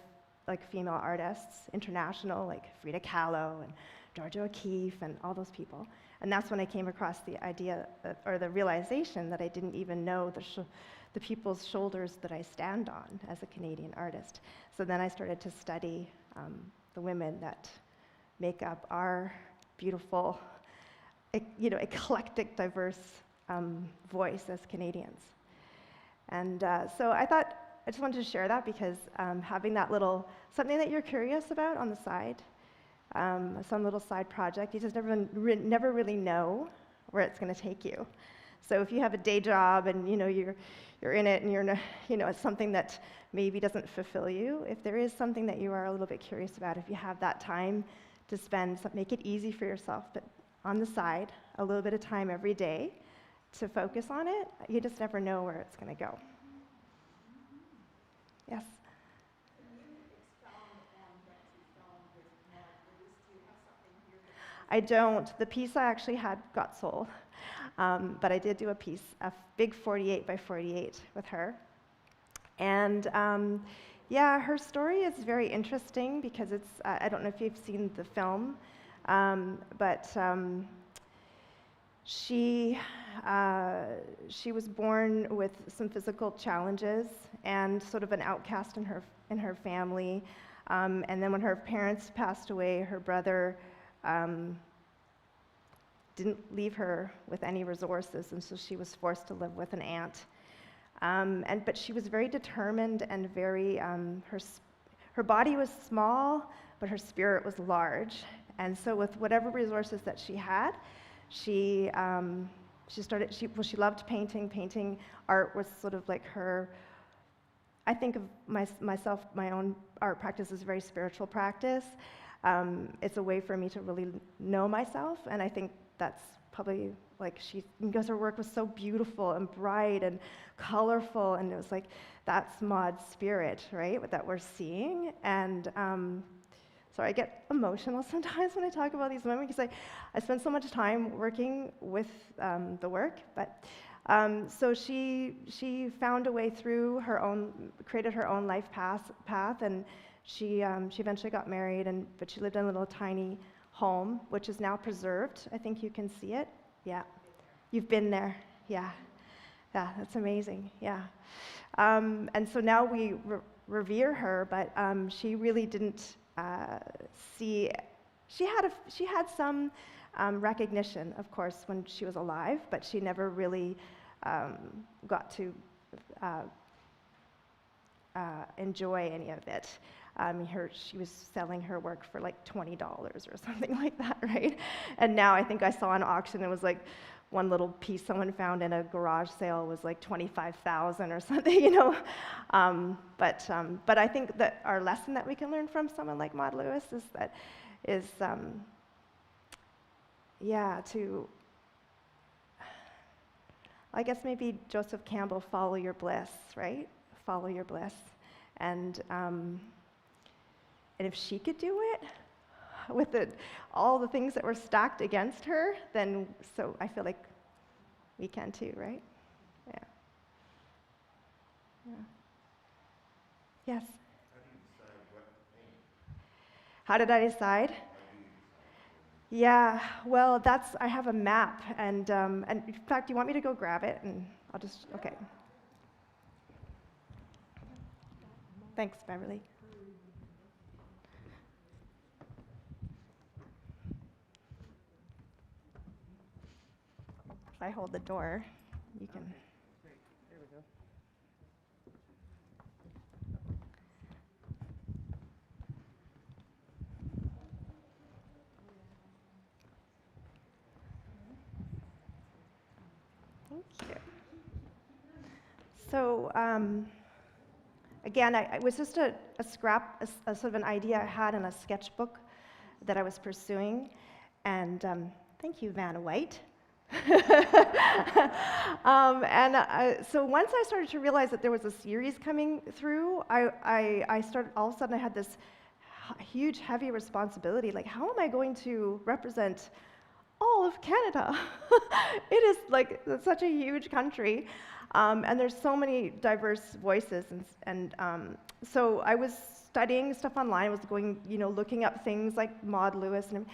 female artists, international, like Frida Kahlo and Georgia O'Keeffe and all those people. And that's when I came across the idea, or the realization that I didn't even know the people's shoulders that I stand on as a Canadian artist. So then I started to study the women that make up our beautiful, eclectic, diverse voice as Canadians. And so I thought I just wanted to share that because having that something that you're curious about on the side, some little side project, you just never really know where it's going to take you. So if you have a day job and you're in it and it's something that maybe doesn't fulfill you, if there is something that you are a little bit curious about, if you have that time to spend, make it easy for yourself, but on the side, a little bit of time every day to focus on it, you just never know where it's going to go. Yes? I don't. The piece I actually had got sold, but I did do a big 48 by 48 with her. And her story is very interesting because I don't know if you've seen the film, but she was born with some physical challenges and sort of an outcast in her family. And then when her parents passed away, her brother didn't leave her with any resources, and so she was forced to live with an aunt. But she was very determined and very, her body was small, but her spirit was large. And so with whatever resources that she had, she loved painting. Painting art was sort of like her. I think of myself, my own art practice is a very spiritual practice. It's a way for me to really know myself, and I think that's probably because her work was so beautiful and bright and colorful, and it was like, that's Maud's spirit, right, that we're seeing. And so I get emotional sometimes when I talk about these women, because I spend so much time working with the work, but so she found a way through created her own life path, and she eventually got married, but she lived in a little tiny home, which is now preserved. I think you can see it. Yeah. You've been there. Yeah. Yeah, that's amazing. Yeah. And so now we revere her, but she really didn't see. She had some recognition, of course, when she was alive, but she never really got to enjoy any of it. She was selling her work for like $20 or something like that, right? And now I think I saw an auction, it was like one little piece someone found in a garage sale was like $25,000 or something, But I think that our lesson that we can learn from someone like Maud Lewis is I guess maybe Joseph Campbell, follow your bliss, right? Follow your bliss. And if she could do it with all the things that were stacked against her, then so I feel like we can too, right? Yeah. Yeah. Yes? How do you decide what to paint? How did I decide? Yeah, well, I have a map, and in fact, do you want me to go grab it, and I'll just, okay. Thanks, Beverly. If I hold the door, you can. Great. There we go. Thank you. So again, it was just a scrap, a sort of an idea I had in a sketchbook that I was pursuing. And thank you, Vanna White. So once I started to realize that there was a series coming through, I started, all of a sudden I had this huge, heavy responsibility. Like, how am I going to represent all of Canada? It is like such a huge country, and there's so many diverse voices, and so I was studying stuff online. I was going, looking up things like Maud Lewis, and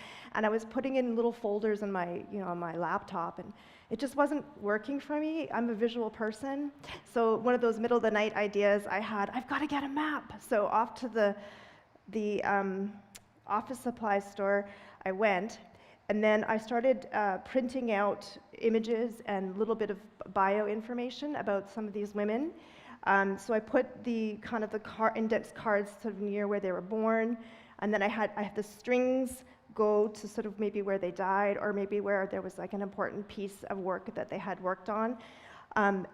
I was putting in little folders on my, on my laptop, and it just wasn't working for me. I'm a visual person, so one of those middle of the night ideas I had, I've got to get a map. So off to the office supply store I went. And then I started printing out images and a little bit of bio information about some of these women. So I put the index cards sort of near where they were born, and then I had the strings go to sort of maybe where they died, or maybe where there was like an important piece of work that they had worked on. And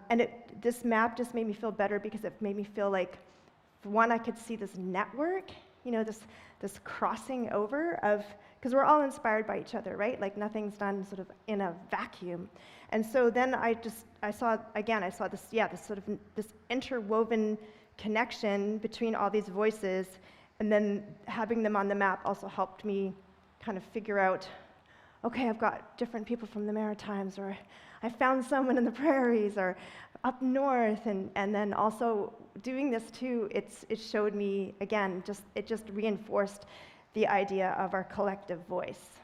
this map just made me feel better, because it made me feel like, for one, I could see this network, this crossing over of, because we're all inspired by each other, right? Like, nothing's done sort of in a vacuum. And so then I saw this interwoven connection between all these voices, and then having them on the map also helped me kind of figure out, okay, I've got different people from the Maritimes, or I found someone in the prairies, or up north, and then also doing this too, it showed me, again, it just reinforced the idea of our collective voice.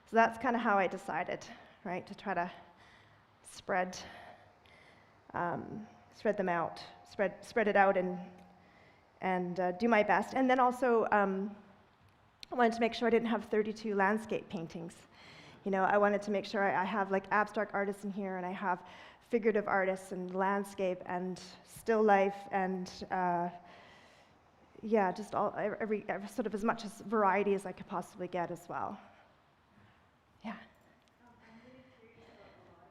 So that's kind of how I decided, right, to try to spread them out, spread it out, and do my best. And then also, I wanted to make sure I didn't have 32 landscape paintings. I wanted to make sure I have like abstract artists in here, and I have figurative artists and landscape and still life, and just every sort of as much as variety as I could possibly get as well. Yeah. I'm really curious about a lot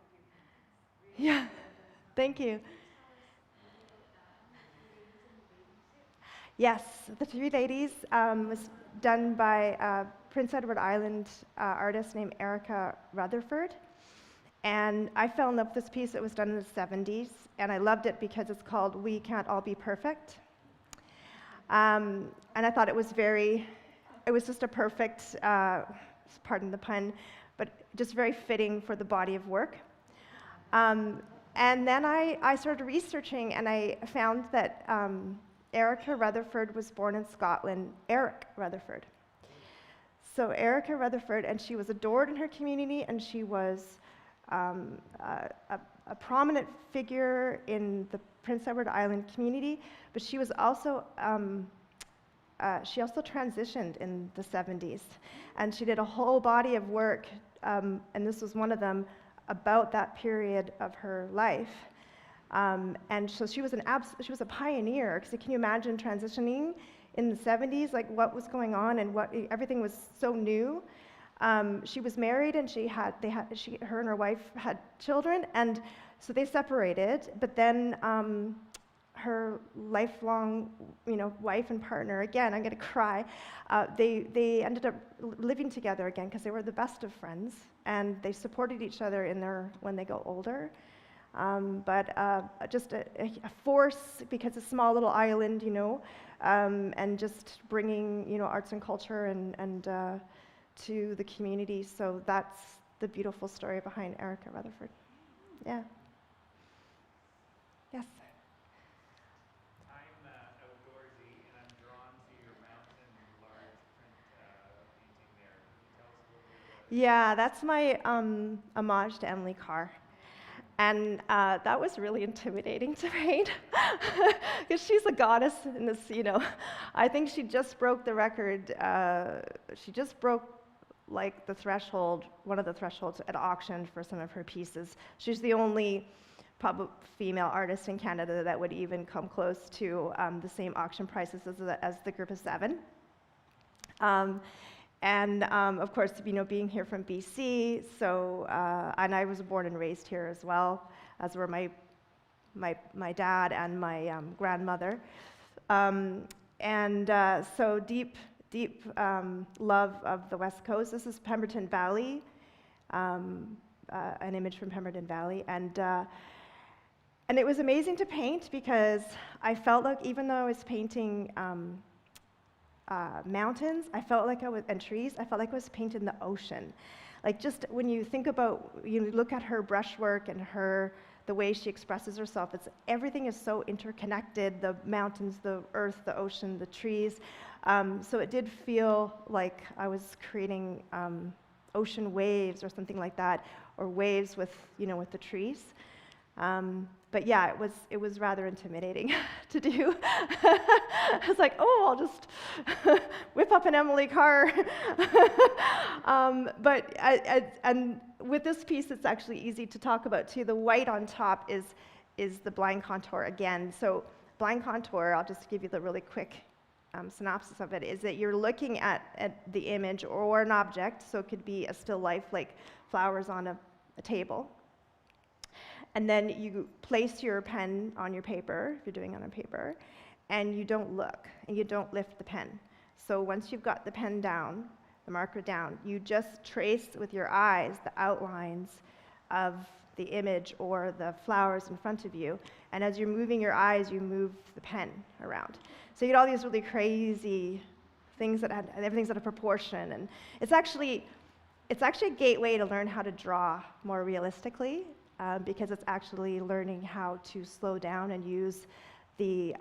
of your Yeah. Thank you. Yes, The Three Ladies was done by a Prince Edward Island artist named Erica Rutherford. And I fell in love with this piece. It was done in the 70s, and I loved it because it's called We Can't All Be Perfect. And I thought it was just a perfect, pardon the pun, but just very fitting for the body of work. And then I started researching, and I found that Erica Rutherford was born in Scotland, Eric Rutherford. So Erica Rutherford, and she was adored in her community, and she was a prominent figure in the Prince Edward Island community, but she was also, she also transitioned in the 70s, and she did a whole body of work, and this was one of them, about that period of her life. And so she was a pioneer, because can you imagine transitioning in the 70s, like what was going on, and everything was so new. She was married, and her and her wife had children, and so they separated, but then her lifelong, wife and partner, again, I'm going to cry, they ended up living together again, because they were the best of friends, and they supported each other when they got older. But just a force, because it's a small little island, and just bringing, arts and culture and to the community. So that's the beautiful story behind Erica Rutherford. Yeah. Yes. I'm outdoorsy, and I'm drawn to your mountain large print painting there. Can you tell us a little bit about it? Yeah, that's my homage to Emily Carr. And that was really intimidating to paint, because she's a goddess in this, I think she just broke the record. She just broke like the threshold, one of the thresholds at auction for some of her pieces. She's the only probably female artist in Canada that would even come close to the same auction prices as the group of seven. And of course, being here from BC, so and I was born and raised here as well, as were my dad and my grandmother. So deep, deep love of the West Coast. This is Pemberton Valley, an image from Pemberton Valley. And it was amazing to paint because I felt like even though I was painting mountains, I felt like and trees, I felt like I was painting the ocean. Like just when you think about, you look at her brushwork and the way she expresses herself, everything is so interconnected, the mountains, the earth, the ocean, the trees. So it did feel like I was creating ocean waves or something like that, or waves with the trees. But yeah, it was rather intimidating to do. I was like, oh, I'll just whip up an Emily car. And with this piece, it's actually easy to talk about too. The white on top is the blind contour again. So blind contour, I'll just give you the really quick synopsis of it, is that you're looking at the image or an object, so it could be a still life like flowers on a table. And then you place your pen on your paper, if you're doing it on paper, and you don't look, and you don't lift the pen. So once you've got the pen down, the marker down, you just trace with your eyes the outlines of the image or the flowers in front of you. And as you're moving your eyes, you move the pen around. So you get all these really crazy things everything's out of proportion. And it's actually a gateway to learn how to draw more realistically. Because it's actually learning how to slow down and use the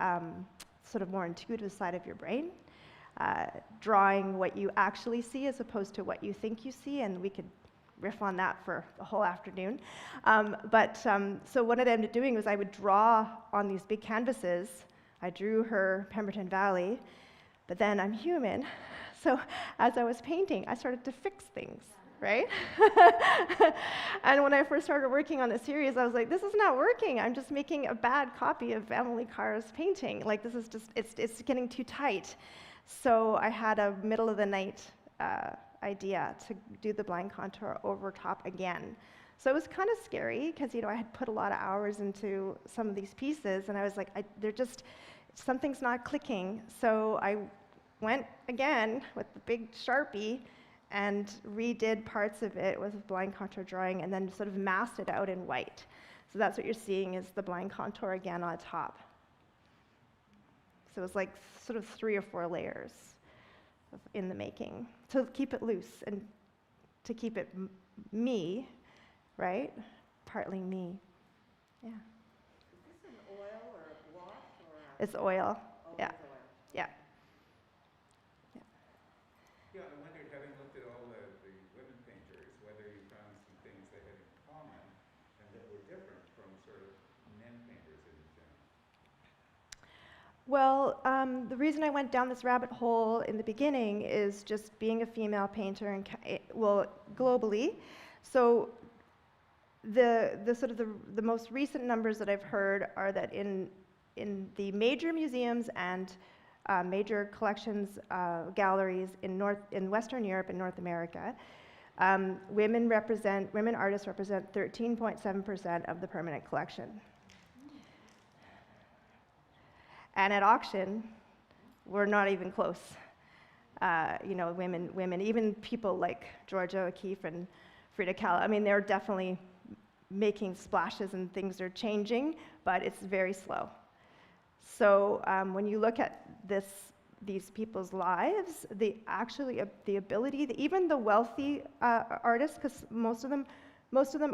sort of more intuitive side of your brain, drawing what you actually see as opposed to what you think you see, and we could riff on that for the whole afternoon. So what I ended up doing was I would draw on these big canvases. I drew her Pemberton Valley, but then I'm human, so as I was painting, I started to fix things. Right? And when I first started working on the series, I was like, this is not working. I'm just making a bad copy of Emily Carr's painting. Like, this is just, it's getting too tight. So I had a middle of the night idea to do the blind contour over top again. So it was kind of scary because, I had put a lot of hours into some of these pieces, and I was like, something's not clicking. So I went again with the big Sharpie and redid parts of it with blind contour drawing, and then sort of masked it out in white. So that's what you're seeing is the blind contour again on top. So it was like sort of 3 or 4 layers in the making to keep it loose and to keep it me, right? Partly me. Yeah. Is this an oil or a wash or a... It's oil. Oh, Yeah. it's oil. Yeah. Yeah, I wondered, having looked at all the women painters, whether you found some things they had in common and that were different from sort of men painters in general. Well, the reason I went down this rabbit hole in the beginning is just being a female painter, and globally. So the most recent numbers that I've heard are that in the major museums and major collections, galleries in Western Europe and North America, women artists represent 13.7% of the permanent collection. And at auction, we're not even close. Women, even people like Georgia O'Keeffe and Frida Kahlo, I mean, they're definitely making splashes and things are changing, but it's very slow. So when you look at these people's lives, the ability, even the wealthy artists, because most of them,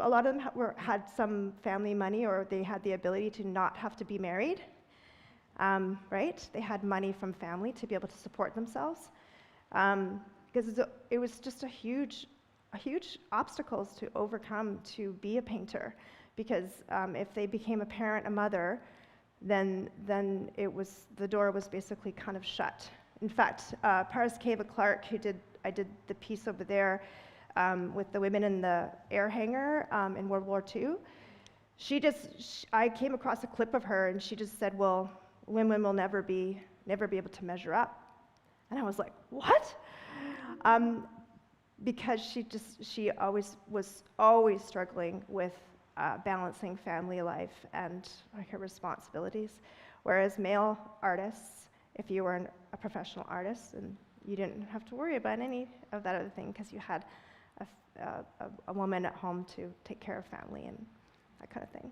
a lot of them had some family money, or they had the ability to not have to be married, right? They had money from family to be able to support themselves, because it was just a huge obstacles to overcome to be a painter, because if they became a parent, a mother, then the door was basically kind of shut. In fact, Paris Cava Clark, I did the piece over there with the women in the air hangar in World War II. I came across a clip of her, and she just said, "Well, women will never be able to measure up," and I was like, "What?" Because she was always struggling with balancing family life and her responsibilities, whereas male artists if you were a professional artist, and you didn't have to worry about any of that other thing because you had a woman at home to take care of family and that kind of thing.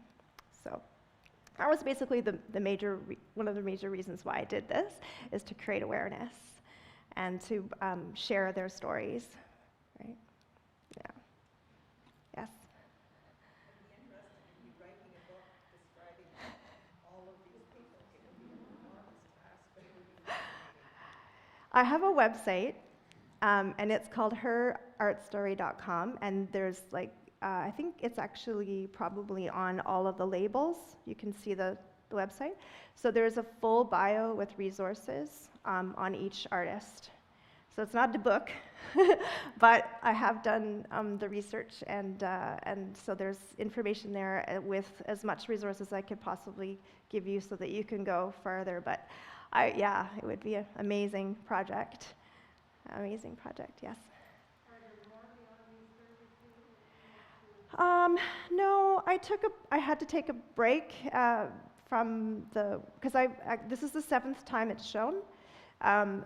So that was basically one of the major reasons why I did this, is to create awareness and to share their stories, right? Yeah. Yes. I'd be interested in you writing a book describing all of these people. It would be an enormous task, but it would be fascinating. I have a website, and it's called herartstory.com, and there's I think it's actually probably on all of the labels. You can see the website. So there's a full bio with resources on each artist. So it's not the book, but I have done the research, and so there's information there with as much resources as I could possibly give you so that you can go further. But yeah, it would be an amazing project. Amazing project, yes. No, I had to take a break from because this is the 7th time it's shown.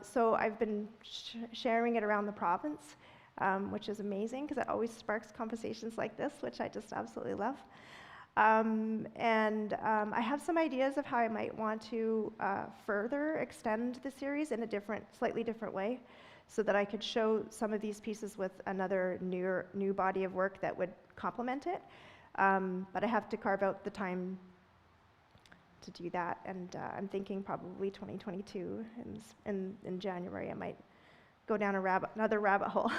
So I've been sharing it around the province, which is amazing because it always sparks conversations like this, which I just absolutely love. I have some ideas of how I might want to further extend the series in a slightly different way, so that I could show some of these pieces with another new body of work that would complement it. But I have to carve out the time to do that, and I'm thinking probably 2022, in January I might go down another rabbit hole.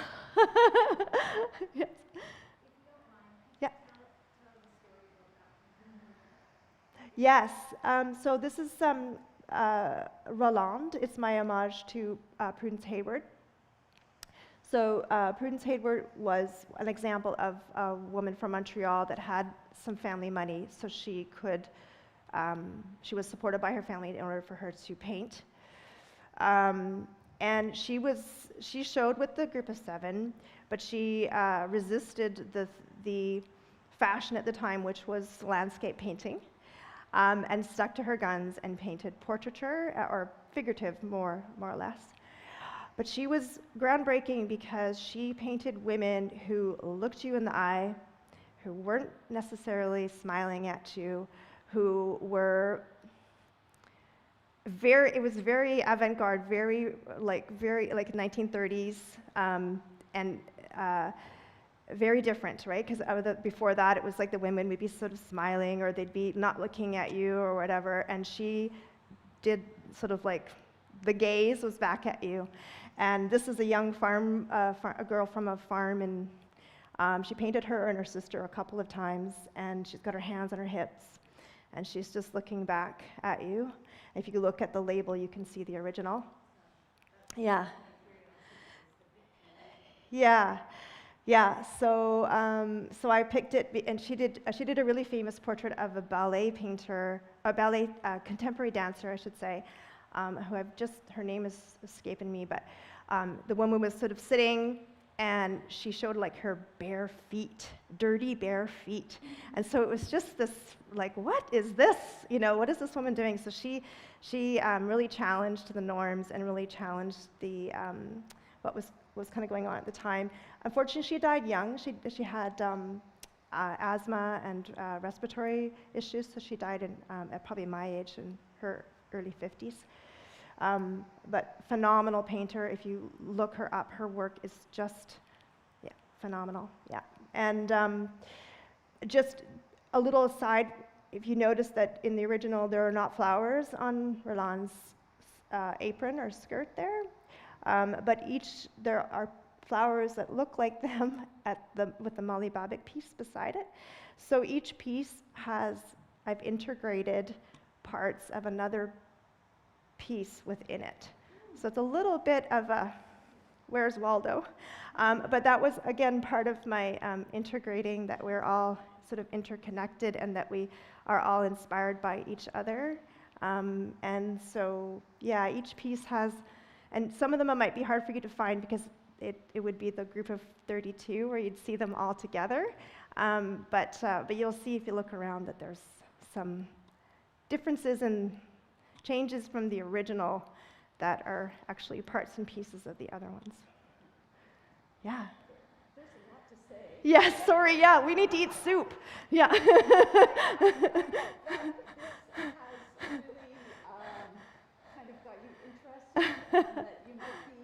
Yes. Yeah. Yes. So this is Roland. It's my homage to Prudence Hayward. So Prudence Hayward was an example of a woman from Montreal that had some family money, so she was supported by her family in order for her to paint. And she showed with the group of 7, but she resisted the fashion at the time, which was landscape painting, and stuck to her guns and painted portraiture, or figurative more or less. But she was groundbreaking because she painted women who looked you in the eye, who weren't necessarily smiling at you, who were it was very avant-garde, very like 1930s, and very different, right? Because before that, it was like the women would be sort of smiling, or they'd be not looking at you or whatever, and she did sort of like the gaze was back at you. And this is a young a girl from a farm, and she painted her and her sister a couple of times, and she's got her hands on her hips, and she's just looking back at you. If you look at the label, you can see the original. Yeah. Yeah. Yeah. So I picked it, and she did a really famous portrait of a ballet painter, contemporary dancer, I should say, who her name is escaping me, but the woman was sort of sitting, and she showed like her bare feet, dirty bare feet. And so it was just this, like, what is this? What is this woman doing? So she really challenged the norms and really challenged the what was kind of going on at the time. Unfortunately, she died young. She had asthma and respiratory issues, so she died at probably my age, in her early 50s. But phenomenal painter. If you look her up, her work is just, phenomenal. Yeah. And just a little aside, if you notice that in the original there are not flowers on Roland's apron or skirt there, but there are flowers that look like them with the Molly Babbitt piece beside it. So each piece I've integrated parts of another piece within it. So it's a little bit of a Where's Waldo? But that was, again, part of my integrating that we're all sort of interconnected and that we are all inspired by each other. And so, yeah, each piece has, and some of them it might be hard for you to find because it would be the group of 32 where you'd see them all together. But you'll see if you look around that there's some differences and changes from the original that are actually parts and pieces of the other ones. Yeah. There's a lot to say. Yes, sorry, yeah, we need to eat soup. Yeah. This has really kind of got you interested, and that you might be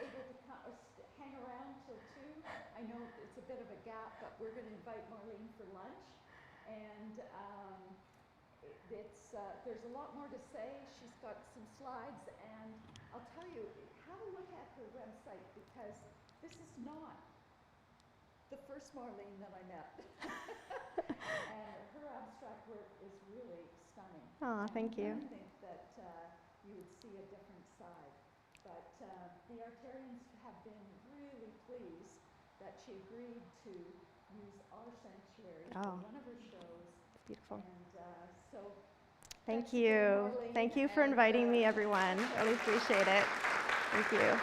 able to hang around till 2. I know it's a bit of a gap, but we're going to invite Marlene for lunch, and there's a lot more to say. She's got some slides, and I'll tell you, have a look at her website, because this is not the first Marlene that I met. And her abstract work is really stunning. Oh, thank you. I think that you would see a different side. But the Unitarians have been really pleased that she agreed to use our sanctuary for one of her shows. It's beautiful. And so Thank thanks again, you. Marlene, Thank you for and, inviting me, everyone. Really appreciate it. Thank you.